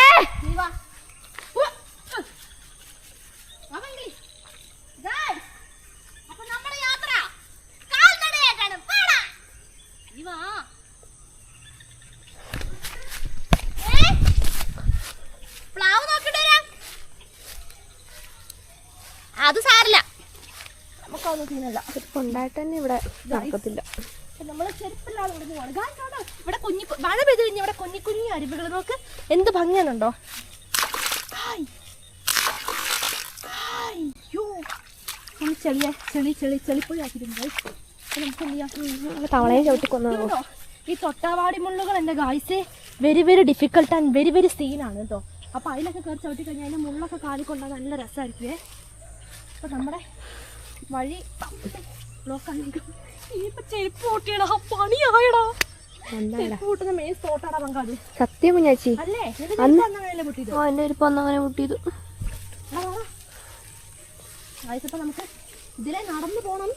അത് സാരില്ല, നമുക്കൊന്നും ചെയ്യുന്നില്ല. കൊണ്ടായിട്ട് തന്നെ ഇവിടെ നടക്കത്തില്ല. നമ്മള് ചെരുപ്പില്ലാതെ ഇവിടെ പോവാണ്. ഇവിടെ കുഞ്ഞി മഴ പെയ്ത് കഴിഞ്ഞാൽ ഇവിടെ കുഞ്ഞി കുഞ്ഞി അരുവികൾ നോക്ക് എന്ത് ഭംഗിയാണുണ്ടോ. തവളയെ ചവിട്ടിക്കൊന്നോ. ഈ തൊട്ടാവാടി മുള്ളുകൾ എന്റെ ഗായ്സേ very very difficult and very very സീനാണ് കേട്ടോ. അപ്പൊ അതിലൊക്കെ കയറി ചവിട്ടി കഴിഞ്ഞാൽ അതിന്റെ മുള്ളൊക്കെ കാലിക്കൊണ്ടാൽ നല്ല രസമായിരിക്കുവേ. അപ്പൊ നമ്മുടെ വഴി ബ്ലോക്കാണെങ്കിൽ ഇനിയിപ്പോ ചെരുപ്പ് പൊട്ടിയടാ, പണിയായടാ. ചെരുപ്പ് പൊട്ടുന്ന മെയിൻ സ്പോട്ടാടാ പങ്കാളി. സത്യം കുഞ്ഞാച്ചി അല്ലേ? പൊട്ടിയത് എന്റെ ഒരു അങ്ങനെ പൊട്ടിയത്. ഇപ്പൊ നമുക്ക് ഇതിലെ നടന്നു പോണം.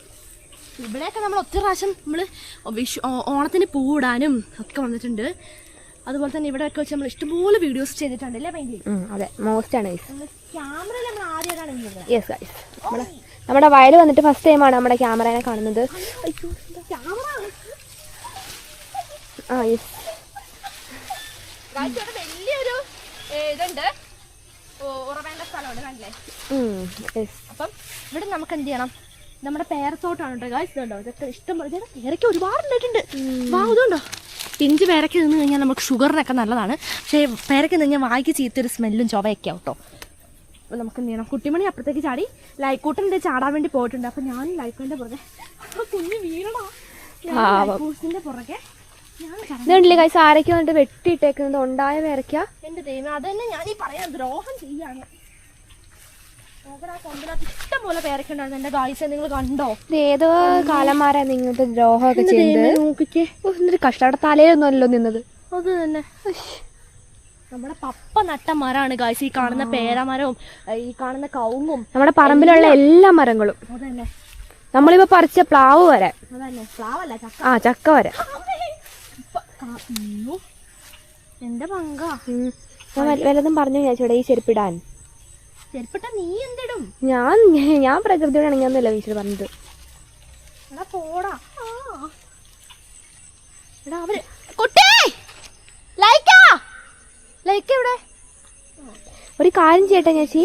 ഇവിടെയൊക്കെ നമ്മൾ ഒത്തിരി പ്രാവശ്യം നമ്മള് ഓണത്തിന് പൂവിടാനും ഒക്കെ വന്നിട്ടുണ്ട്. അതുപോലെ തന്നെ ഇവിടെയൊക്കെ വെച്ച് നമ്മൾ ഇഷ്ടംപോലെ വീഡിയോസ് ചെയ്തിട്ടുണ്ട് അല്ലേ ഭയങ്കര. അതെ, മോസ്റ്റ് ആണ്. ക്യാമറയിൽ നമ്മൾ ആദ്യമായിട്ടാണ്. യെസ് ഗൈസ്, നമ്മുടെ വയൽ വന്നിട്ട് ഫസ്റ്റ് ടൈമാണ് നമ്മുടെ ക്യാമറനെ കാണുന്നത്. ആ യെസ്, വലിയൊരു ഇതുണ്ട്, ഉറവേണ്ട സ്ഥലമുണ്ട് കണ്ടില്ലേ. അപ്പം ഇവിടെ നമുക്ക് എന്ത് ചെയ്യണം, നമ്മുടെ പേരത്തോട്ടാണ് കേട്ടോ ഗായ്സ്. ഇതുണ്ടോ, ഇതൊക്കെ ഇഷ്ടം പോലെ പേരയ്ക്ക ഒരുപാട് ഉണ്ടായിട്ടുണ്ട്. ഇതുണ്ടോ, പിഞ്ച് പേരയ്ക്ക നിന്ന് കഴിഞ്ഞാൽ നമുക്ക് ഷുഗറിനൊക്കെ നല്ലതാണ്. പക്ഷേ പേരയ്ക്ക നിന്ന് കഴിഞ്ഞാൽ വായിക്ക് ചീത്തൊരു സ്മെല്ലും ചൊവയൊക്കെ ആവും കേട്ടോ. അപ്പോൾ നമുക്ക് എന്ത് ചെയ്യണം, കുട്ടിമണി അപ്പുറത്തേക്ക് ചാടി ലൈക്കൂട്ടൻ്റെ ചാടാൻ വേണ്ടി പോയിട്ടുണ്ട്. അപ്പം ഞാൻ ലൈക്കൂട്ടിൻ്റെ പുറകെ കുഞ്ഞ് വീണടാ, ലൈക്കൂട്ടിൻ്റെ പുറകെ ഇതുണ്ടല്ലേ ഗൈസ്, ആരൊക്കെ വന്നിട്ട് വെട്ടിയിട്ടേക്കുന്നത് ഉണ്ടായ പേരയ്ക്ക. എൻ്റെ ദൈവം, അത് തന്നെ ഞാൻ ഈ പറയാൻ ദ്രോഹം ചെയ്യാണ്. ഇഷ്ടം പോലെ പേരൊക്കെ ഉണ്ടായിരുന്നു എന്റെ ഗായ്സ്, നിങ്ങൾ കണ്ടോ? ഏതോ കാലന്മാരാ നിങ്ങനത്തെ ദ്രോഹമൊക്കെ ചെയ്യുന്നത്. നോക്കിക്കേ, എന്നിട്ട് കഷ്ടം, അവിടെ തലയിലൊന്നും അല്ലല്ലോ നിന്നത്. അത് തന്നെ നമ്മുടെ പപ്പ നട്ട മരമാണ് ഗായ്സ് ഈ കാണുന്ന പേരമരവും ഈ കാണുന്ന കവുങ്ങും നമ്മുടെ പറമ്പിലുള്ള എല്ലാ മരങ്ങളും. അതന്നെ, നമ്മളിപ്പോ പറിച്ച പ്ലാവ് വരെ. അതന്നെ, പ്ലാവല്ല ചക്ക. ആ ചക്ക വരെ. എന്റെ പങ്ക ഞാൻ വല്ലതും പറഞ്ഞു ചേച്ചിയുടെ ഈ ചെരുപ്പിടാൻ. ചെരുപ്പിട്ട നീ എന്തിടും? ഞാൻ പ്രകൃതിയോട് ഇണങ്ങിയൊന്നുമല്ല വീട്ടിൽ പറഞ്ഞത്. എടാ പോടാ. എടാ അവര് ലൈക്ക എവിടെ? ഒരു കാര്യം ചെയ്യട്ടെ ചേച്ചി,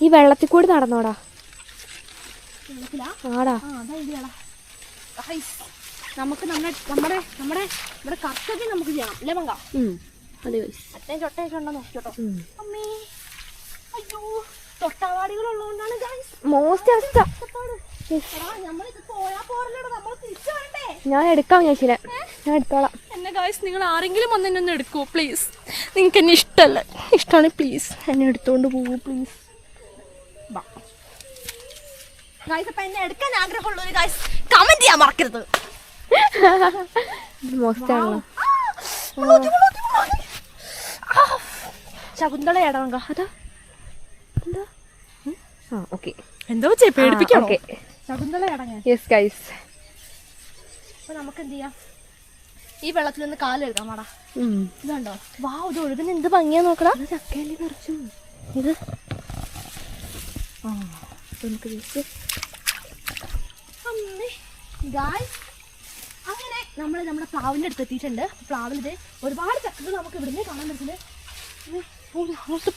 ഈ വെള്ളത്തിൽ കൂടി നടന്നോടാ. ആടാ, നമുക്ക് നമ്മുടെ കർത്തവ്യം നമുക്ക് ചെയ്യാം അല്ലേ പങ്ക? അതെ, അട്ടയും ചൊട്ടയൊക്കെ ഉണ്ടോ നോക്കിയോട്ടോ. അമ്മേ, അയ്യോ, തൊട്ടാവാടികളുള്ളതുകൊണ്ടാണ് മോസ്റ്റ് അവസ്ഥ. ഞാൻ എടുക്കാം ചേച്ചിനെ, ഞാൻ എടുത്തോളാം. എന്നെ ഗായ്സ്, നിങ്ങൾ ആരെങ്കിലും വന്ന് എന്നെ ഒന്ന് എടുക്കുമോ പ്ലീസ്? നിങ്ങൾക്ക് എന്നെ ഇഷ്ടമല്ല, ഇഷ്ടമാണ് പ്ലീസ് എന്നെ എടുത്തോണ്ട് പോവൂ പ്ലീസ്. ഗായ്സ്, അപ്പം എന്നെ എടുക്കാൻ ആഗ്രഹമുള്ളവർ ഗായ്സ് കമന്റ് ചെയ്യാൻ മറക്കരുത്. മോസ്റ്റാണല്ലോ. ശകുന്തള ഇടവങ്ക അതാ ഓക്കെ. എന്താ വെച്ചേ പേടിപ്പിക്കാം. ഓക്കെ, ശകുന്തള ഇടങ്ങ. Yes guys. അപ്പൊ നമുക്ക് എന്ത് ചെയ്യാം, ഈ വെള്ളത്തിൽ നിന്ന് കാലെടുക്കാം. വാടാ, ഇതുണ്ടോ? വാ, ഇത് ഒഴുകുന്ന എന്ത് ഭംഗിയാ നോക്കടാ. ചക്കയല്ലേ നിറച്ചു ഇത്. നമുക്ക് ജസ്റ്റ് അങ്ങനെ നമ്മൾ നമ്മുടെ പ്ലാവിൻ്റെ അടുത്ത് എത്തിയിട്ടുണ്ട്. പ്ലാവിൽ ഇത് ഒരുപാട് ചക്കകൾ നമുക്ക് ഇവിടുന്ന് കാണാൻ പറ്റുന്നത്.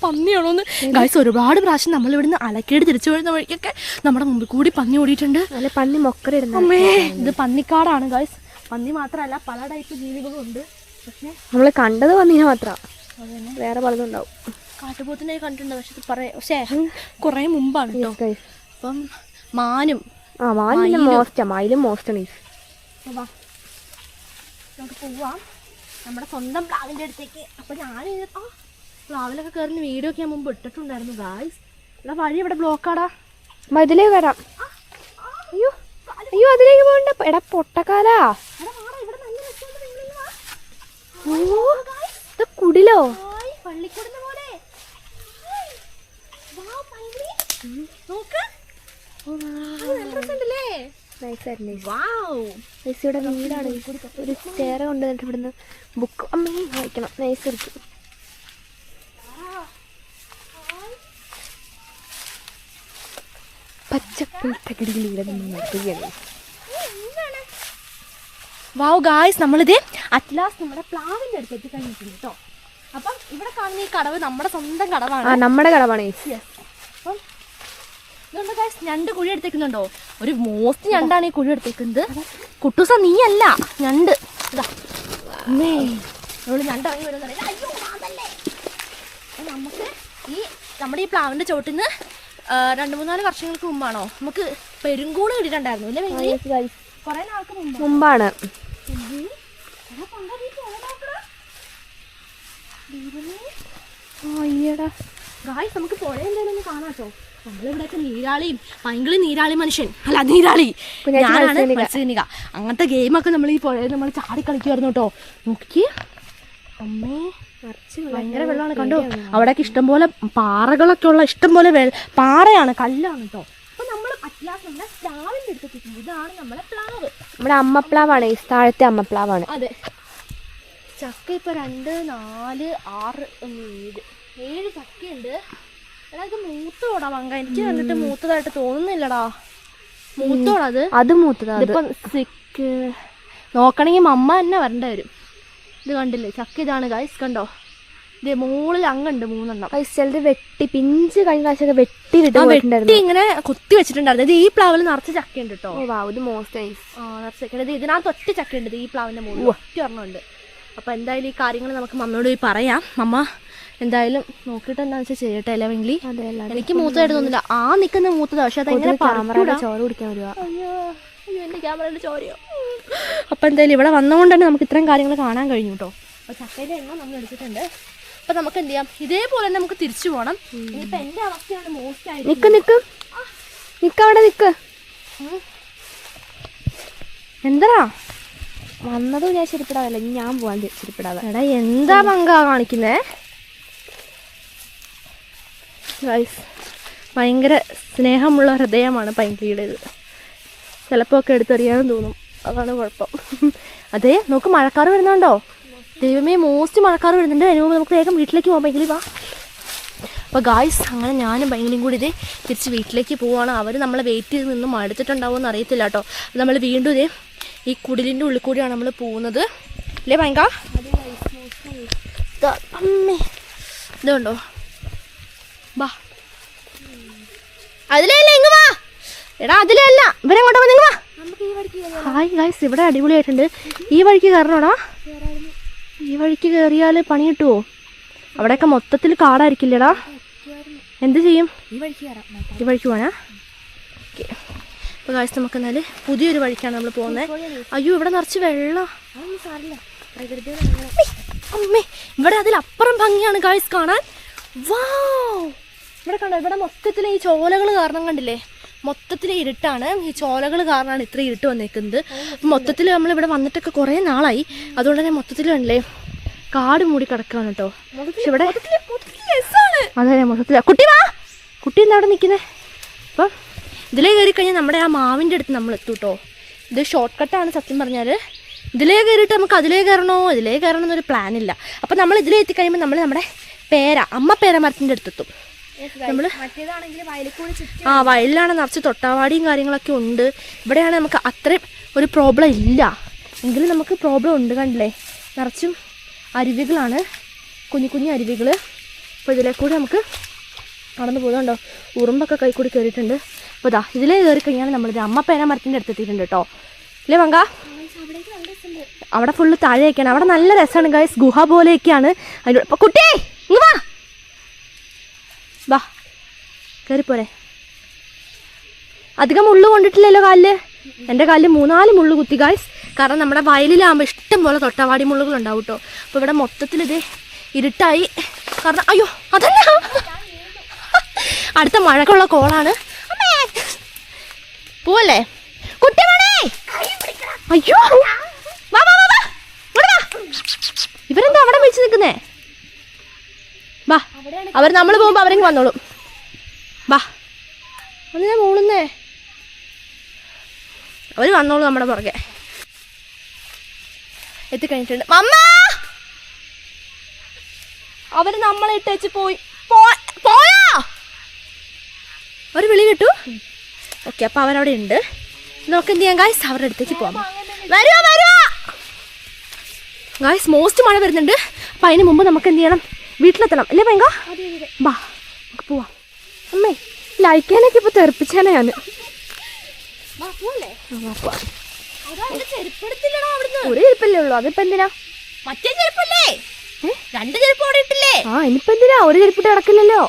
പന്നിയാണോന്ന് ഗൈസ്, ഒരുപാട് പ്രാവശ്യം നമ്മൾ ഇവിടുന്ന് അലക്കേട് തിരിച്ചു വരുന്ന വഴിക്കൊക്കെ നമ്മുടെ മുമ്പിൽ കൂടി പന്നി ഓടിയിട്ടുണ്ട്. നല്ല പന്നി മൊക്കറിടുന്ന. അമ്മേ, ഇത് പന്നിക്കാടാണ് ഗൈസ്. പന്നി മാത്രമല്ല, പല ടൈപ്പ് ജീവികളും ഉണ്ട്. പക്ഷേ നമ്മൾ കണ്ടത് പന്നീനെ മാത്രം, വേറെ പലതും ഉണ്ടാവും. കാട്ടുപോത്തിനെ കണ്ടിട്ടുണ്ട്, പക്ഷെ ഇത് പക്ഷേ കുറേ മുമ്പാണ് കേട്ടോ. അപ്പം മാനും മയിലും മോസ്റ്റാണ്. നമുക്ക് പോവാം നമ്മുടെ സ്വന്തം പ്ലാവിൻ്റെ അടുത്തേക്ക്. അപ്പം ഞാൻ പ്ലാവിലൊക്കെ കയറുന്ന വീഡിയോ ഒക്കെ ഞാൻ മുമ്പ് ഇട്ടിട്ടുണ്ടായിരുന്നു ഗായ്സ്. ഇവിടെ വഴി ഇവിടെ ബ്ലോക്കാടാ. ഇതിലേക്ക് വരാം. അയ്യോ അയ്യോ, അതിലേക്ക് പോകണ്ട. എടാ പൊട്ടക്കാലാ. ഇത് കുടിലോ? ഇവിടെ വീടാണ്. ഒരു സ്റ്റെയർ കൊണ്ടുവന്നിട്ട് ഇവിടുന്ന് ബുക്ക് അമ്മേ വായിക്കണം. നൈസ് ഇരിക്കും. വാവ് ഗായ്സ്, നമ്മളിത് അറ്റ്ലാസ് നമ്മുടെ പ്ലാവിൻ്റെ അടുത്ത് എത്തി കഴിഞ്ഞിട്ടുണ്ട് കേട്ടോ. അപ്പം ഇവിടെ കാണുന്ന ഈ കടവ് നമ്മുടെ സ്വന്തം കടവാണ്. നമ്മുടെ കടവാണ്. അപ്പം ഇതുകൊണ്ട് ഗായ്സ്, ഞണ്ട് കുഴി എടുത്തേക്കുന്നുണ്ടോ? ഒരു മോസ്റ്റ് ഞണ്ടാണ് ഈ കുഴി എടുത്തേക്കുന്നത്. കുട്ടൂസ നീ അല്ല, ഞണ്ട്. ഇതാ ഞണ്ട് ഇറങ്ങി വരുന്ന നമുക്ക് നമ്മുടെ ഈ പ്ലാവിൻ്റെ ചോട്ടിൽ നിന്ന് 2-3 വർഷങ്ങൾക്ക് മുമ്പാണോ നമുക്ക് പെരുങ്കൂണ് കിട്ടിയിട്ടുണ്ടായിരുന്നു അല്ലേ? കുറേ നാൾക്ക് മുമ്പാണ്. ഗായ്സ്, നമുക്ക് പുഴ എന്തായാലും ഒന്ന് കാണാട്ടോ. നമ്മളിവിടെയൊക്കെ നീരാളിയും ഭയങ്കര നീരാളി മനുഷ്യൻ അല്ല, നീരാളി ഞാനാണ് മത്സ്യകന്യക. അങ്ങനത്തെ ഗെയിമൊക്കെ നമ്മൾ ഈ പുഴയിൽ നമ്മൾ ചാടി കളിക്കുമായിരുന്നു കേട്ടോ. നോക്കി അമ്മേ, ഭയങ്കര വെള്ളമാണ് കണ്ടോ. അവിടെയൊക്കെ ഇഷ്ടംപോലെ പാറകളൊക്കെ ഉള്ള ഇഷ്ടംപോലെ പാറയാണ്, കല്ലാണ് കേട്ടോ. അപ്പൊ നമ്മൾ അറ്റ്ലാസ് നമ്മുടെ പ്ലാവിൻ്റെ അടുത്തെത്തിയിട്ടുണ്ട്. ഇതാണ് നമ്മളെ പ്ലാവ്, നമ്മുടെ അമ്മപ്ലാവാണ്. ഈ താഴത്തെ അമ്മപ്ലാവാണ്. അതെ. ചക്ക ഇപ്പൊ 2, 4, 6, 7 ചക്കയുണ്ട്. അത് മൂത്തോടാ വങ്ക. എനിക്ക് കണ്ടിട്ട് മൂത്തതായിട്ട് തോന്നുന്നില്ലടാ. മൂത്തോടാ അത് മൂത്തതാ. ഇപ്പം സിക്ക് നോക്കണമെങ്കിൽ മമ്മ തന്നെ വരേണ്ടി വരും. ഇത് കണ്ടില്ലേ ചക്ക? ഇതാണ് ഗൈസ്, കണ്ടോ? ഇത് മുകളിൽ അങ്ങുണ്ട് 3 ചിലത് വെട്ടി പിഞ്ച് കഴിഞ്ഞ പ്രാവശ്യമൊക്കെ വെട്ടി ഇങ്ങനെ കുത്തി വെച്ചിട്ടുണ്ടായിരുന്നു. ഇത് ഈ പ്ലാവിൽ നിറച്ച് ചക്കയുണ്ട് കേട്ടോ. ഇത് മോസ്റ്റ് നൈസ്. നിറച്ച് ചക്ക. ഇതിനകത്ത് ഒറ്റ ചക്കയുണ്ട് ഈ പ്ലാവിന്റെ മുകളിൽ, ഒറ്റ ഒരെണ്ണമുണ്ട്. അപ്പൊ എന്തായാലും ഈ കാര്യങ്ങൾ നമുക്ക് മമ്മയോട് പോയി പറയാം. മമ്മ എന്തായാലും നോക്കിയിട്ട് എന്താ വെച്ചാൽ ചെയ്യട്ടെ. അല്ലെങ്കിൽ എനിക്ക് മൂത്തതായിട്ട് തോന്നില്ല. ആ നിൽക്കുന്ന മൂത്തതാ, പക്ഷെ അതെങ്ങനെ ചോര കുടിക്കാൻ വരുവാ. അയ്യോ എൻ്റെ ക്യാമറയുടെ ചോരയോ. അപ്പം എന്തായാലും ഇവിടെ വന്നുകൊണ്ട് തന്നെ നമുക്ക് ഇത്രയും കാര്യങ്ങൾ കാണാൻ കഴിഞ്ഞു കേട്ടോ. അപ്പോൾ ചക്കയുടെ എണ്ണം നമ്മൾ എടുത്തിട്ടുണ്ട്. അപ്പം നമുക്ക് എന്ത് ചെയ്യാം, ഇതേപോലെ തന്നെ നമുക്ക് തിരിച്ചു പോകണം. ഇനിയിപ്പോൾ എൻ്റെ അവസ്ഥയാണ് മോസ്റ്റ് ആയിട്ട്. അവിടെ നിൽക്ക്. എന്താ വന്നതും ഞാൻ ശരിപ്പെടാതല്ല, ഞാൻ പോവാൻ ശരിപ്പെടാതെ. എടാ എന്താ പങ്കാ കാണിക്കുന്നേ ഗൈസ്? ഭയങ്കര സ്നേഹമുള്ള ഹൃദയമാണ് പൈങ്കിളിയുടേത്. ചിലപ്പോൾ ഒക്കെ എടുത്തെറിയാനും തോന്നും, അതാണ് കുഴപ്പം. അതെ, നോക്ക് മഴക്കാർ വരുന്നുണ്ടോ? ദൈവമേ, മോസ്റ്റ് മഴക്കാർ വരുന്നുണ്ട്. അതിന് മുമ്പ് നമുക്ക് വേഗം വീട്ടിലേക്ക് പോകാം. പൈങ്കിളി വാ. അപ്പോൾ ഗായ്സ്, അങ്ങനെ ഞാനും പൈങ്കിളിയും കൂടി ഇതേ തിരിച്ച് വീട്ടിലേക്ക് പോവുകയാണ്. അവർ നമ്മളെ വെയിറ്റ് ചെയ്ത് നിന്ന് മടുത്തിട്ടുണ്ടാവുമോ എന്ന് അറിയത്തില്ല കേട്ടോ. നമ്മൾ വീണ്ടും ഇതേ ഈ കുടിലിൻ്റെ ഉള്ളിൽ കൂടിയാണ് നമ്മൾ പോകുന്നത് അല്ലേ പൈങ്ക? അമ്മേ, ഇതുണ്ടോ? വാ, അതിലേ അല്ല, ഇങ്ങ് വാ. എടാ അതിലേ അല്ല, ഇവരെങ്ങോട്ടാ നിങ്ങൾ വാ. ഹായ് ഗൈസ്, ഇവിടെ അടിപൊളിയായിട്ടുണ്ട്. ഈ വഴിക്ക് കയറണോടാ? ഈ വഴിക്ക് കയറിയാൽ പണി കിട്ടുമോ? അവിടെയൊക്കെ മൊത്തത്തിൽ കാടായിരിക്കില്ലടാ. എന്ത് ചെയ്യും? ഈ വഴിക്ക് പോകാനാ? ഓക്കെ. അപ്പോൾ ഗൈസ്, നമുക്ക് എന്നാൽ പുതിയൊരു വഴിക്കാണ് നമ്മൾ പോകുന്നത്. അയ്യോ, ഇവിടെ നിറച്ച് വെള്ളം. അമ്മേ, ഇവിടെ അതിലപ്പുറം ഭംഗിയാണ് ഗൈസ് കാണാൻ. വാവ്, ഇവിടെ കണ്ടോ? ഇവിടെ മൊത്തത്തിൽ ഈ ചോലകൾ കാരണം കണ്ടില്ലേ മൊത്തത്തിൽ ഇരുട്ടാണ്. ഈ ചോലകൾ കാരണമാണ് ഇത്ര ഇരുട്ട് വന്നേക്കുന്നത്. മൊത്തത്തിൽ നമ്മളിവിടെ വന്നിട്ടൊക്കെ കുറേ നാളായി. അതുകൊണ്ട് തന്നെ മൊത്തത്തിൽ കണ്ടില്ലേ കാട് മൂടി കിടക്കുകയാണ് കേട്ടോ. പക്ഷെ ഇവിടെ അതെ മൊത്തത്തിൽ കുട്ടി വാ, കുട്ടി എന്താ അവിടെ നിൽക്കുന്നത്? അപ്പം ഇതിലേ കയറി കഴിഞ്ഞാൽ നമ്മുടെ ആ മാവിൻ്റെ അടുത്ത് നമ്മൾ എത്തും കേട്ടോ. ഇത് ഷോർട്ട് കട്ടാണ് സത്യം പറഞ്ഞാൽ. ഇതിലേ കയറിയിട്ട് നമുക്ക് അതിലേ കയറണോ ഇതിലേ കയറണോ എന്നൊരു പ്ലാനില്ല. അപ്പം നമ്മൾ ഇതിലേ എത്തിക്കഴിയുമ്പോൾ നമ്മൾ നമ്മുടെ അമ്മ പേര മരത്തിൻ്റെ അടുത്തെത്തും. നമ്മൾ വയലിലാണ് നിറച്ച് തൊട്ടാവാടിയും കാര്യങ്ങളൊക്കെ ഉണ്ട്. ഇവിടെയാണ് നമുക്ക് അത്രയും ഒരു പ്രോബ്ലം ഇല്ല, എങ്കിലും നമുക്ക് പ്രോബ്ലം ഉണ്ട്. കണ്ടില്ലേ നിറച്ചും അരുവികളാണ്, കുഞ്ഞു കുഞ്ഞു അരുവികൾ. അപ്പോൾ ഇതിലേ കൂടി നമുക്ക് നടന്നു പോകുന്നുണ്ടോ, ഉറുമ്പൊക്കെ കൈ കൂടി കയറിയിട്ടുണ്ട്. അപ്പോൾ ഇതാ ഇതിലേ കയറി കഴിഞ്ഞാൽ നമ്മളിത് അമ്മ പേര മരത്തിൻ്റെ അടുത്തെത്തിയിട്ടുണ്ട് കേട്ടോ. ഇല്ലേ പങ്ക? അവിടെ ഫുള്ള് താഴെയൊക്കെയാണ്. അവിടെ നല്ല രസമാണ് ഗൈസ്, ഗുഹ പോലെയൊക്കെയാണ്. അതിൻ്റെ അപ്പോൾ കുട്ടി ഇങ്ങ് വാ, വാ കയറിപ്പോരെ. അധികം മുള്ളു കൊണ്ടിട്ടില്ലല്ലോ കാലില്. എൻ്റെ കാലിൽ 3-4 മുള്ളു കുത്തി ഗൈസ്. കാരണം നമ്മുടെ വയലിലാകുമ്പോൾ ഇഷ്ടം പോലെ തൊട്ടാവാടി മുള്ളുകൾ ഉണ്ടാവും കേട്ടോ. അപ്പോൾ ഇവിടെ മൊത്തത്തിൽ ഇത് ഇരുട്ടായി. കാരണം അയ്യോ അതല്ല അടുത്ത മഴക്കുള്ള കോളാണ്. പോവല്ലേ കുട്ടി വേണേ? അയ്യോ വാ വാ വാ, ഇവരെന്താ അവിടെ വിളിച്ച് നിൽക്കുന്നേ? വാ, അവർ നമ്മൾ പോകുമ്പോൾ അവരെങ്കിൽ വന്നോളും. വാ ഒന്നിനെ മൂളുന്നേ, അവർ വന്നോളൂ നമ്മുടെ പുറകെ. എത്തിക്കഴിഞ്ഞിട്ടുണ്ട്. മമ്മ അവര് നമ്മളെ ഇട്ടേച്ച് പോയി. പോയാ ഒരു വിളി കിട്ടു. ഓക്കെ, അപ്പൊ അവരവിടെ ഉണ്ട്. നമുക്ക് എന്ത് ചെയ്യാം ഗായ്സ്, അവരുടെ അടുത്തേക്ക് പോകാം. വരുവാ വരുവാ ഗായ്സ്, മോസ്റ്റ് മഴ വരുന്നുണ്ട്. അപ്പം അതിന് മുമ്പ് നമുക്ക് എന്ത് ചെയ്യണം, വീട്ടിലെത്തണം അല്ലേ പങ്ക? ബാ നമുക്ക് പോവാം. അമ്മേ ലൈക്കാനൊക്കെ ഇപ്പൊ തെറിപ്പിച്ചാണ് ഞാൻ. ഒരു ചെരുപ്പല്ലേ ഉള്ളൂ, അതിപ്പോ എന്തിനാ? മറ്റേ ചെരുപ്പല്ലേ, 2 ചെരുപ്പ് അവിടെ ഇട്ടില്ലേ? ആ ഇനിയിപ്പോ എന്തിനാ, ഒരു ചെരുപ്പിട്ട് കിടക്കില്ലല്ലോ.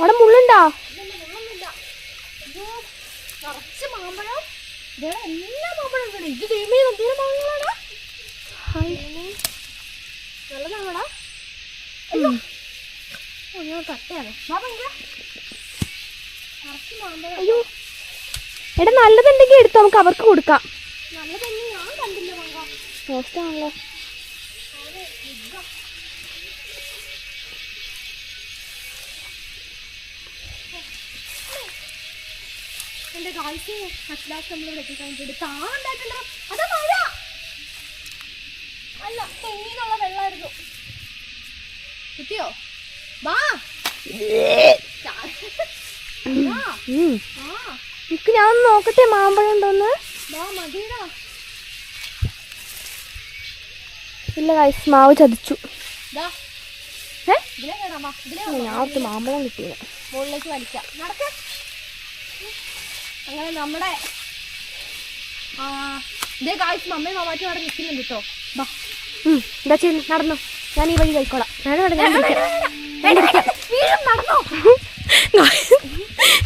അവിടെ മുള്ളുണ്ടോ? അയ്യോ എടാ നല്ലതുണ്ടെങ്കിൽ എടുത്തോ, നമുക്ക് അവർക്ക് കൊടുക്കാം. പോസ്റ്റാണല്ലോ. എന്റെ കാഴ്ച നമ്മളിവിടെ എത്തിക്കാനിട്ടുണ്ട്. താണ്ടായിട്ടുണ്ടോ? അതാ മഴ അല്ല, തെങ്ങിന്നുള്ള വെള്ളമായിരുന്നു. കിട്ടിയോ? വാ ഞാൻ നോക്കട്ടെ മാമ്പഴം ഉണ്ടോന്ന്. ഇല്ല ഗൈസ്, മാവ് ചതിച്ചു. ഞാൻ ഓർത്ത് മാമ്പഴം കിട്ടിയത്. മുകളിലേക്ക് വലിക്കാം. അങ്ങനെ നമ്മുടെ ഇതേ ഗായ്സ് മമ്മയും മാമാറ്റും അവിടെ നിൽക്കുന്നുണ്ട് കേട്ടോ. ബാ എന്താ ചെയ്യുന്നു, നടന്നു, ഞാൻ ഈ വഴി കഴിക്കോളാം.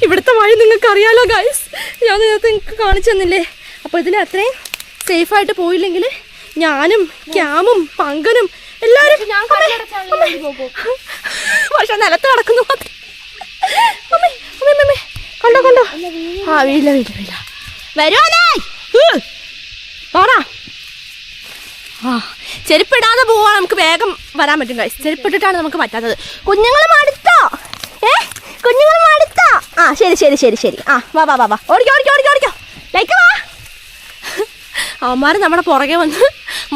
ഇവിടുത്തെ വഴി നിങ്ങൾക്ക് അറിയാലോ ഗായ്സ്, ഞാൻ നേരത്തെ നിങ്ങൾക്ക് കാണിച്ചു തന്നില്ലേ. അപ്പോൾ ഇതിൽ അത്രയും സേഫായിട്ട് പോയില്ലെങ്കിൽ ഞാനും ക്യാമും പങ്കനും എല്ലാവരും പക്ഷെ നിലത്ത് കിടക്കുന്നു മാത്രം. കണ്ടോ കണ്ടോ? ആ വീട്ടില വീട്ടില വീട്ടില വരുവാനേ പോടാ. ആ ചെരുപ്പിടാതെ പോവാ, നമുക്ക് വേഗം വരാൻ പറ്റും ഗൈസ്. ചെരുപ്പിട്ടിട്ടാണ് നമുക്ക് പറ്റാത്തത്. കുഞ്ഞുങ്ങൾ മടുത്തോ? കുഞ്ഞുങ്ങൾ മടുത്തോ? ആ ശരി ശരി ശരി ശരി. ആ വാ വാ വാ വാ, ഓടിക്കോ ഓടിക്കോ ഓടിക്കോ ഓടിക്കോ, ലൈക്ക് വാ. അവന്മാർ നമ്മുടെ പുറകെ വന്ന്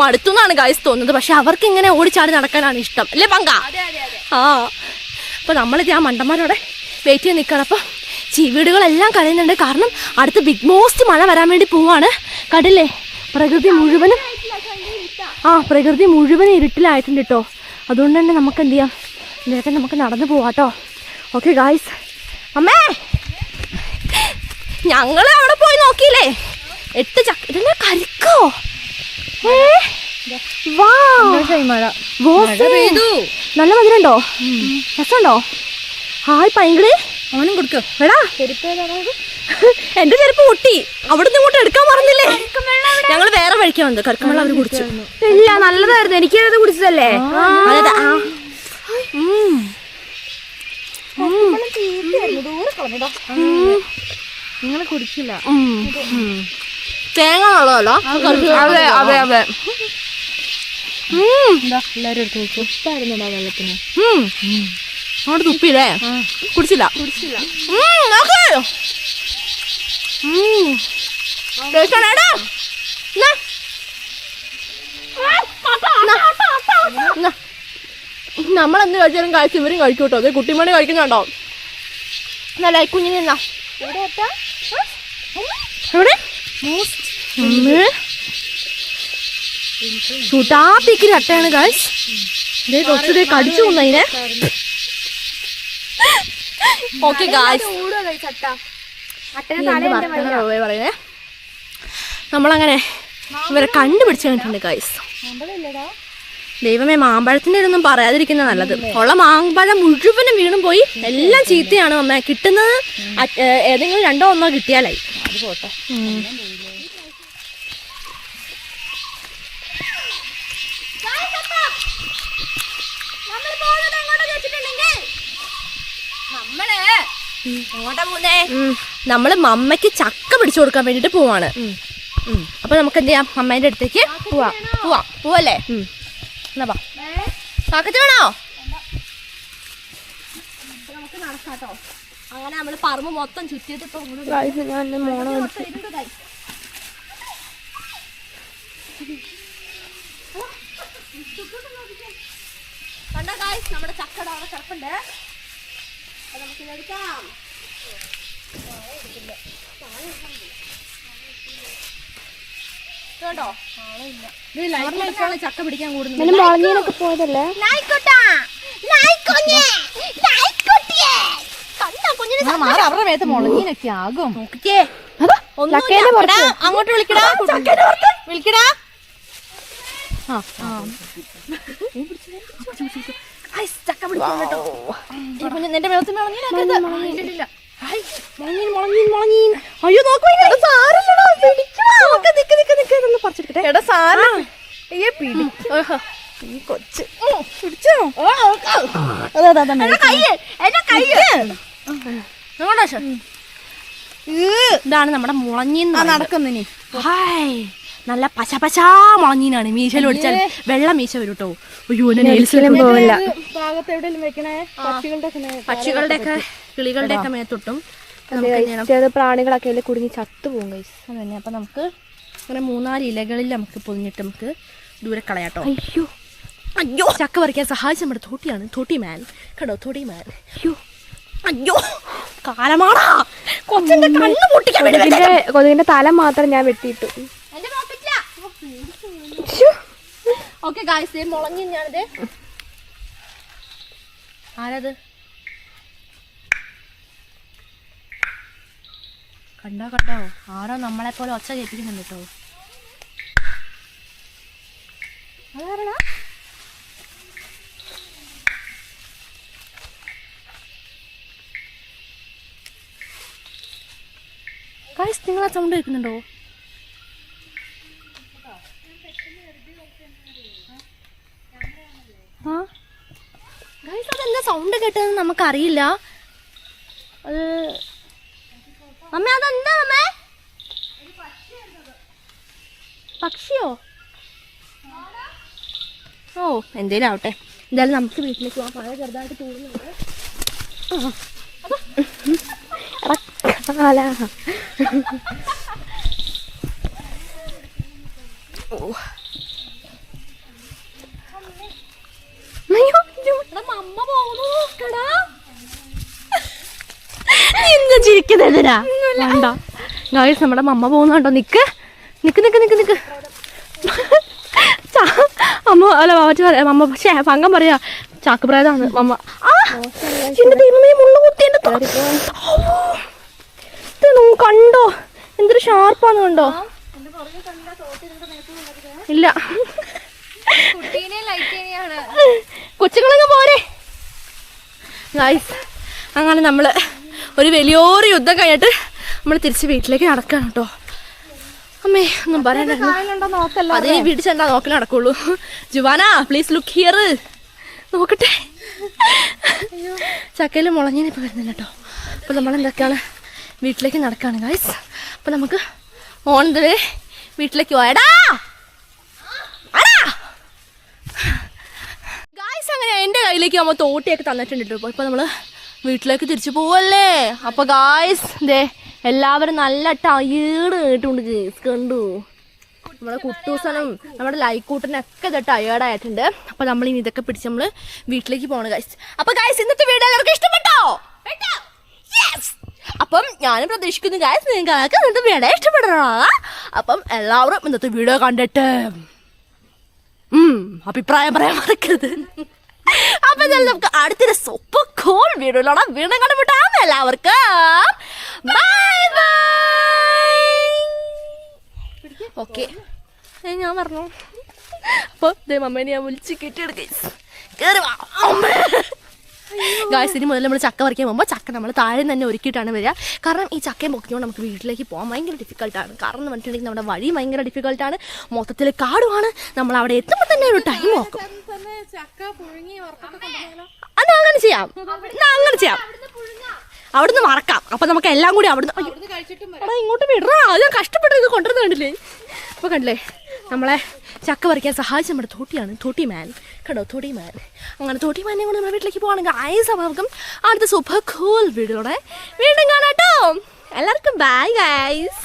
മടുത്തു എന്നാണ് ഗൈസ് തോന്നുന്നത്. പക്ഷെ അവർക്ക് ഇങ്ങനെ ഓടിച്ചാടി നടക്കാനാണ് ഇഷ്ടം അല്ലേ പങ്ക? ആ അപ്പോൾ നമ്മളിത് ആ മണ്ടന്മാരോടെ വെയിറ്റ് ചെയ്ത് നിൽക്കണം. അപ്പം ചീവീടുകളെല്ലാം കരയുന്നുണ്ട്, കാരണം അടുത്ത് ബിഗ് മോസ്റ്റ് മഴ വരാൻ വേണ്ടി പോവാണ്. കണ്ടില്ലേ പ്രകൃതി മുഴുവനും, പ്രകൃതി മുഴുവനും ഇരുട്ടിലായിട്ടുണ്ട് കേട്ടോ. അതുകൊണ്ട് തന്നെ നമുക്ക് എന്ത് ചെയ്യാം, ഇതിലൊക്കെ നമുക്ക് നടന്നു പോവാട്ടോ. Okay guys. അമ്മേ ഞങ്ങൾ അവിടെ പോയി നോക്കിയില്ലേ, 8 ചക്ക. ഇതെന്നാ കരിക്കോ? നല്ല മധുരണ്ടോ? രസമുണ്ടോ? ഹായ് പൈങ്കിളി, അവനും കൊടുക്കോ എടാ. എന്റെ ചെരുപ്പ് പൊട്ടി. അവിടുന്ന് ഇങ്ങോട്ട് എടുക്കാൻ പറഞ്ഞില്ലേ? ഞങ്ങൾ വേറെ വഴിക്കാൻ വന്നത്. കറുക്കമ്മ അവര് കുടിച്ചു. ഇല്ല, നല്ലതായിരുന്നു. എനിക്കത് കുടിച്ചതല്ലേ. അതെ. നിങ്ങൾ കുടിക്കില്ല. തേങ്ങ വെള്ളമല്ലോ. അതെ അതെ അതെ. എല്ലാരും എടുത്ത് വെച്ചു. ഉപ്പായിരുന്നോ വെള്ളത്തിന്? അങ്ങോട്ട് തുപ്പിയില്ലേ? കുടിച്ചില്ല. നമ്മളെന്ത് കഴിച്ചാലും കഴിച്ച് ഇവരും കഴിക്കും കേട്ടോ. അതെ കുട്ടിമണി കഴിക്കുന്നുണ്ടോ? നല്ല കുഞ്ഞിനെ ചൂട്ടാപ്പിക്ക് ചട്ടയാണ് ഗൈസ്. ഇതേ കുറച്ചുകൂടെ കടിച്ചു കൊന്നതിനെ. ഓക്കെ ഗൈസ്, പറയുന്നേ നമ്മളങ്ങനെ ഇവരെ കണ്ടുപിടിച്ചു കഴിഞ്ഞിട്ടുണ്ട് ഗൈസ്. ദൈവമേ, മാമ്പഴത്തിന്റെ ഒന്നും പറയാതിരിക്കുന്ന നല്ലത്. ഉള്ള മാമ്പഴം മുഴുവനും വീണും പോയി. എല്ലാം ചീത്തയാണ് അമ്മ. കിട്ടുന്നത് ഏതെങ്കിലും 2 1 കിട്ടിയാലായി. അത് പോട്ടെ. നമ്മള് മമ്മയ്ക്ക് ചക്ക പിടിച്ചു കൊടുക്കാൻ വേണ്ടിട്ട് പോവാണ്. അപ്പൊ നമുക്ക് എന്ത് ചെയ്യാം? അമ്മേന്റെ അടുത്തേക്ക് പോവല്ലേ? എന്നാ കാക്കച്ച വേണോ? നമുക്ക് നടക്കാട്ടോ. അങ്ങനെ നമ്മള് പറമ്പ് മൊത്തം ചുറ്റിയിട്ട് ഇപ്പൊ കണ്ട ഗായ്സ്, നമ്മുടെ ചക്കട അവിടെ കിടപ്പുണ്ട്. അത് നമുക്ക് എടുക്കാം. കേട്ടോ, ചക്ക പിടിക്കാൻ കൂടുന്നു. മുളഞ്ഞിനൊക്കെ പോയതല്ലേ? അവരുടെ മേത്ത് മുളഞ്ഞിനൊക്കെ ആകും. അങ്ങോട്ട് വിളിക്കടാ. ചക്ക പിടിക്കാൻ കേട്ടോ. നിന്റെ മേത്ത് മുളഞ്ഞില്ല. അയ്യോ നോക്കൂ, ഇതാണ് നമ്മുടെ മുളഞ്ഞീൻ നടക്കുന്നിനി. നല്ല പശ മുളഞ്ഞീനാണ്. മീശയിൽ ഒടിച്ചാൽ വെള്ള മീശ വരും കേട്ടോ. അയ്യോ, പക്ഷികളുടെ ഒക്കെ കിളികളുടെ ഒക്കെ മേത്തൊട്ടും പ്രാണികളൊക്കെ കുടുങ്ങി ചത്തുപോകും. അതന്നെ. അപ്പൊ നമുക്ക് അങ്ങനെ 3-4 ഇലകളിൽ നമുക്ക് പൊതിഞ്ഞിട്ട് നമുക്ക് ദൂരെ കളയാട്ടോ. അയ്യോ, ചക്ക പറിക്കാൻ സഹായിച്ച നമ്മുടെ തോട്ടിയാണ്. തോട്ടി മാൻ കേട്ടോ, തോട്ടി മാൻ. അയ്യോ കാലമാടാ, കൊച്ചിന്റെ കണ്ണ് പൊട്ടിക്കാൻ വേണ്ടി കൊതുകിന്റെ തല മാത്രം ഞാൻ വെട്ടിയിട്ടു. ഓക്കെ ഗായ്സ്, മുളഞ്ഞി ഞാനിത്. ആരത്? കണ്ടോ, ആരോ നമ്മളെ പോലെ ഒച്ച കേൾപ്പിക്കുന്നുണ്ട് കേട്ടോ. അതാരണ ഗായ്സ്, നിങ്ങൾ ആ സൗണ്ട് കേൾക്കുന്നുണ്ടോ? ഗായ്സ്, അതെന്താ സൗണ്ട് കേട്ടതെന്ന് നമുക്കറിയില്ല. അത് അമ്മ, അതെന്താ അമ്മേ? പക്ഷിയോ? ഓ, എന്തേലും ആവട്ടെ. എന്തായാലും നമുക്ക് വീട്ടിലേക്ക് പോകാം. മഴ ചെറുതായിട്ട് തൂടുന്നുണ്ട്. അമ്മ പോകുന്നു. എന്താ ചിരിക്കുന്നതിനാ? വേണ്ട ഗായ്സ്, നമ്മുടെ മമ്മ പോകുന്നുണ്ടോ? നിക്ക്. അമ്മ അല്ല മമ്മ പങ്കം പറയാ ചാക്ക് പ്രായതാണ് മമ്മ. കണ്ടോ എന്തൊരു ഷാർപ്പാന്ന് കണ്ടോ? ഇല്ല, കൊച്ചുങ്ങളങ്ങ് പോരെ ഗായ്സ്. അങ്ങനെ നമ്മള് ഒരു വലിയൊരു യുദ്ധം കഴിഞ്ഞിട്ട് നമ്മൾ തിരിച്ച് വീട്ടിലേക്ക് നടക്കണം കേട്ടോ. അമ്മേ ഒന്നും പറയാനുണ്ടോ? അതേ വീട്ടിൽ ചെന്നാ നോക്കി നടക്കുള്ളൂ. Juana please look here. നോക്കട്ടെ, ചക്കയിൽ മുളഞ്ഞിന് ഇപ്പൊ വരുന്നില്ല കേട്ടോ. അപ്പൊ നമ്മളെന്തൊക്കെയാണ് വീട്ടിലേക്ക് നടക്കാണ് ഗൈസ്. അപ്പൊ നമുക്ക് ഓൺ ദ വേ വീട്ടിലേക്ക് പോയടാ ഗൈസ്. അങ്ങനെ എൻ്റെ കയ്യിലേക്ക് ആകുമ്പോൾ തോട്ടിയൊക്കെ തന്നിട്ടുണ്ട് കേട്ടോ. ഇപ്പൊ നമ്മള് വീട്ടിലേക്ക് തിരിച്ചു പോവല്ലേ. അപ്പൊ ഗൈസ് ദേ എല്ലാവരും നല്ല ടയേർഡ് ആയിട്ടുണ്ട് ഗൈസ്. കണ്ടു നമ്മുടെ കുട്ടൂസനും നമ്മുടെ ലൈക്കൂട്ടനൊക്കെ ഇത് ടയേർഡായിട്ടുണ്ട്. അപ്പൊ നമ്മൾ ഇനി ഇതൊക്കെ പിടിച്ച് നമ്മള് വീട്ടിലേക്ക് പോകണം ഗൈസ്. അപ്പൊ ഗൈസ് ഇന്നത്തെ വീഡിയോ എല്ലാവർക്കും ഇഷ്ടപ്പെട്ടോ? അപ്പം ഞാനും പ്രതീക്ഷിക്കുന്നു ഗൈസ് നിങ്ങൾക്ക് ഇന്നത്തെ വീഡിയോ ഇഷ്ടപ്പെടണോ. അപ്പം എല്ലാവരും ഇന്നത്തെ വീഡിയോ കണ്ടിട്ട് അഭിപ്രായം പറയാൻ മറക്കരുത്. അപ്പൊ നമുക്ക് അടുത്തൊരു സൂപ്പർ കൂൾ വീഡിയോയിലാണ് വീണ്ടും കണ്ടുപിട്ടാം. എല്ലാവർക്കും ബൈ ബൈ. ഓക്കെ ഞാൻ പറഞ്ഞു. അപ്പോൾ ദേ മമ്മേനെ ഞാൻ വിളിച്ച് കെട്ടിയെടുക്ക കയറി വാ ഗായ്സ്. ഇനി മുതൽ നമ്മൾ ചക്ക പറിക്കാൻ പോകുമ്പോൾ ചക്ക നമ്മൾ താഴെ തന്നെ ഒരുക്കിയിട്ടാണ് വരിക. കാരണം ഈ ചക്കയും പൊക്കിക്കൊണ്ട് നമുക്ക് വീട്ടിലേക്ക് പോകാൻ ഭയങ്കര ഡിഫിക്കൽട്ടാണ്. കാരണം എന്ന് പറഞ്ഞിട്ടുണ്ടെങ്കിൽ നമ്മുടെ വഴി ഭയങ്കര ഡിഫിക്കൽട്ടാണ്. മൊത്തത്തിൽ കാടുമാണ്. നമ്മൾ അവിടെ എത്തുമ്പോൾ തന്നെ ഒരു ടൈം നോക്കും. എന്നാ അങ്ങനെ ചെയ്യാം, അങ്ങനെ ചെയ്യാം. അവിടുന്ന് മറക്കാം. അപ്പൊ നമുക്ക് എല്ലാം കൂടി അവിടുന്ന് ഇങ്ങോട്ട് വിടറാ. ഞാൻ കഷ്ടപ്പെട്ട് ഇത് കൊണ്ടുവരുന്ന കണ്ടില്ലേ. അപ്പൊ കണ്ടില്ലേ നമ്മളെ ചക്ക പറിക്കാൻ സഹായിച്ച നമ്മുടെ തോട്ടിയാണ്. തോട്ടി മാൻ കണ്ടോ, തോട്ടി മാൻ. അങ്ങനെ തോട്ടി മാനെ കൊണ്ട് നമ്മുടെ വീട്ടിലേക്ക് പോകണമെങ്കിൽ നമുക്കും അടുത്ത സൂപ്പർ കൂൾ വീഡിയോടെ വീണ്ടും കാണാട്ടോ. എല്ലാവർക്കും ബൈ ഗൈസ്.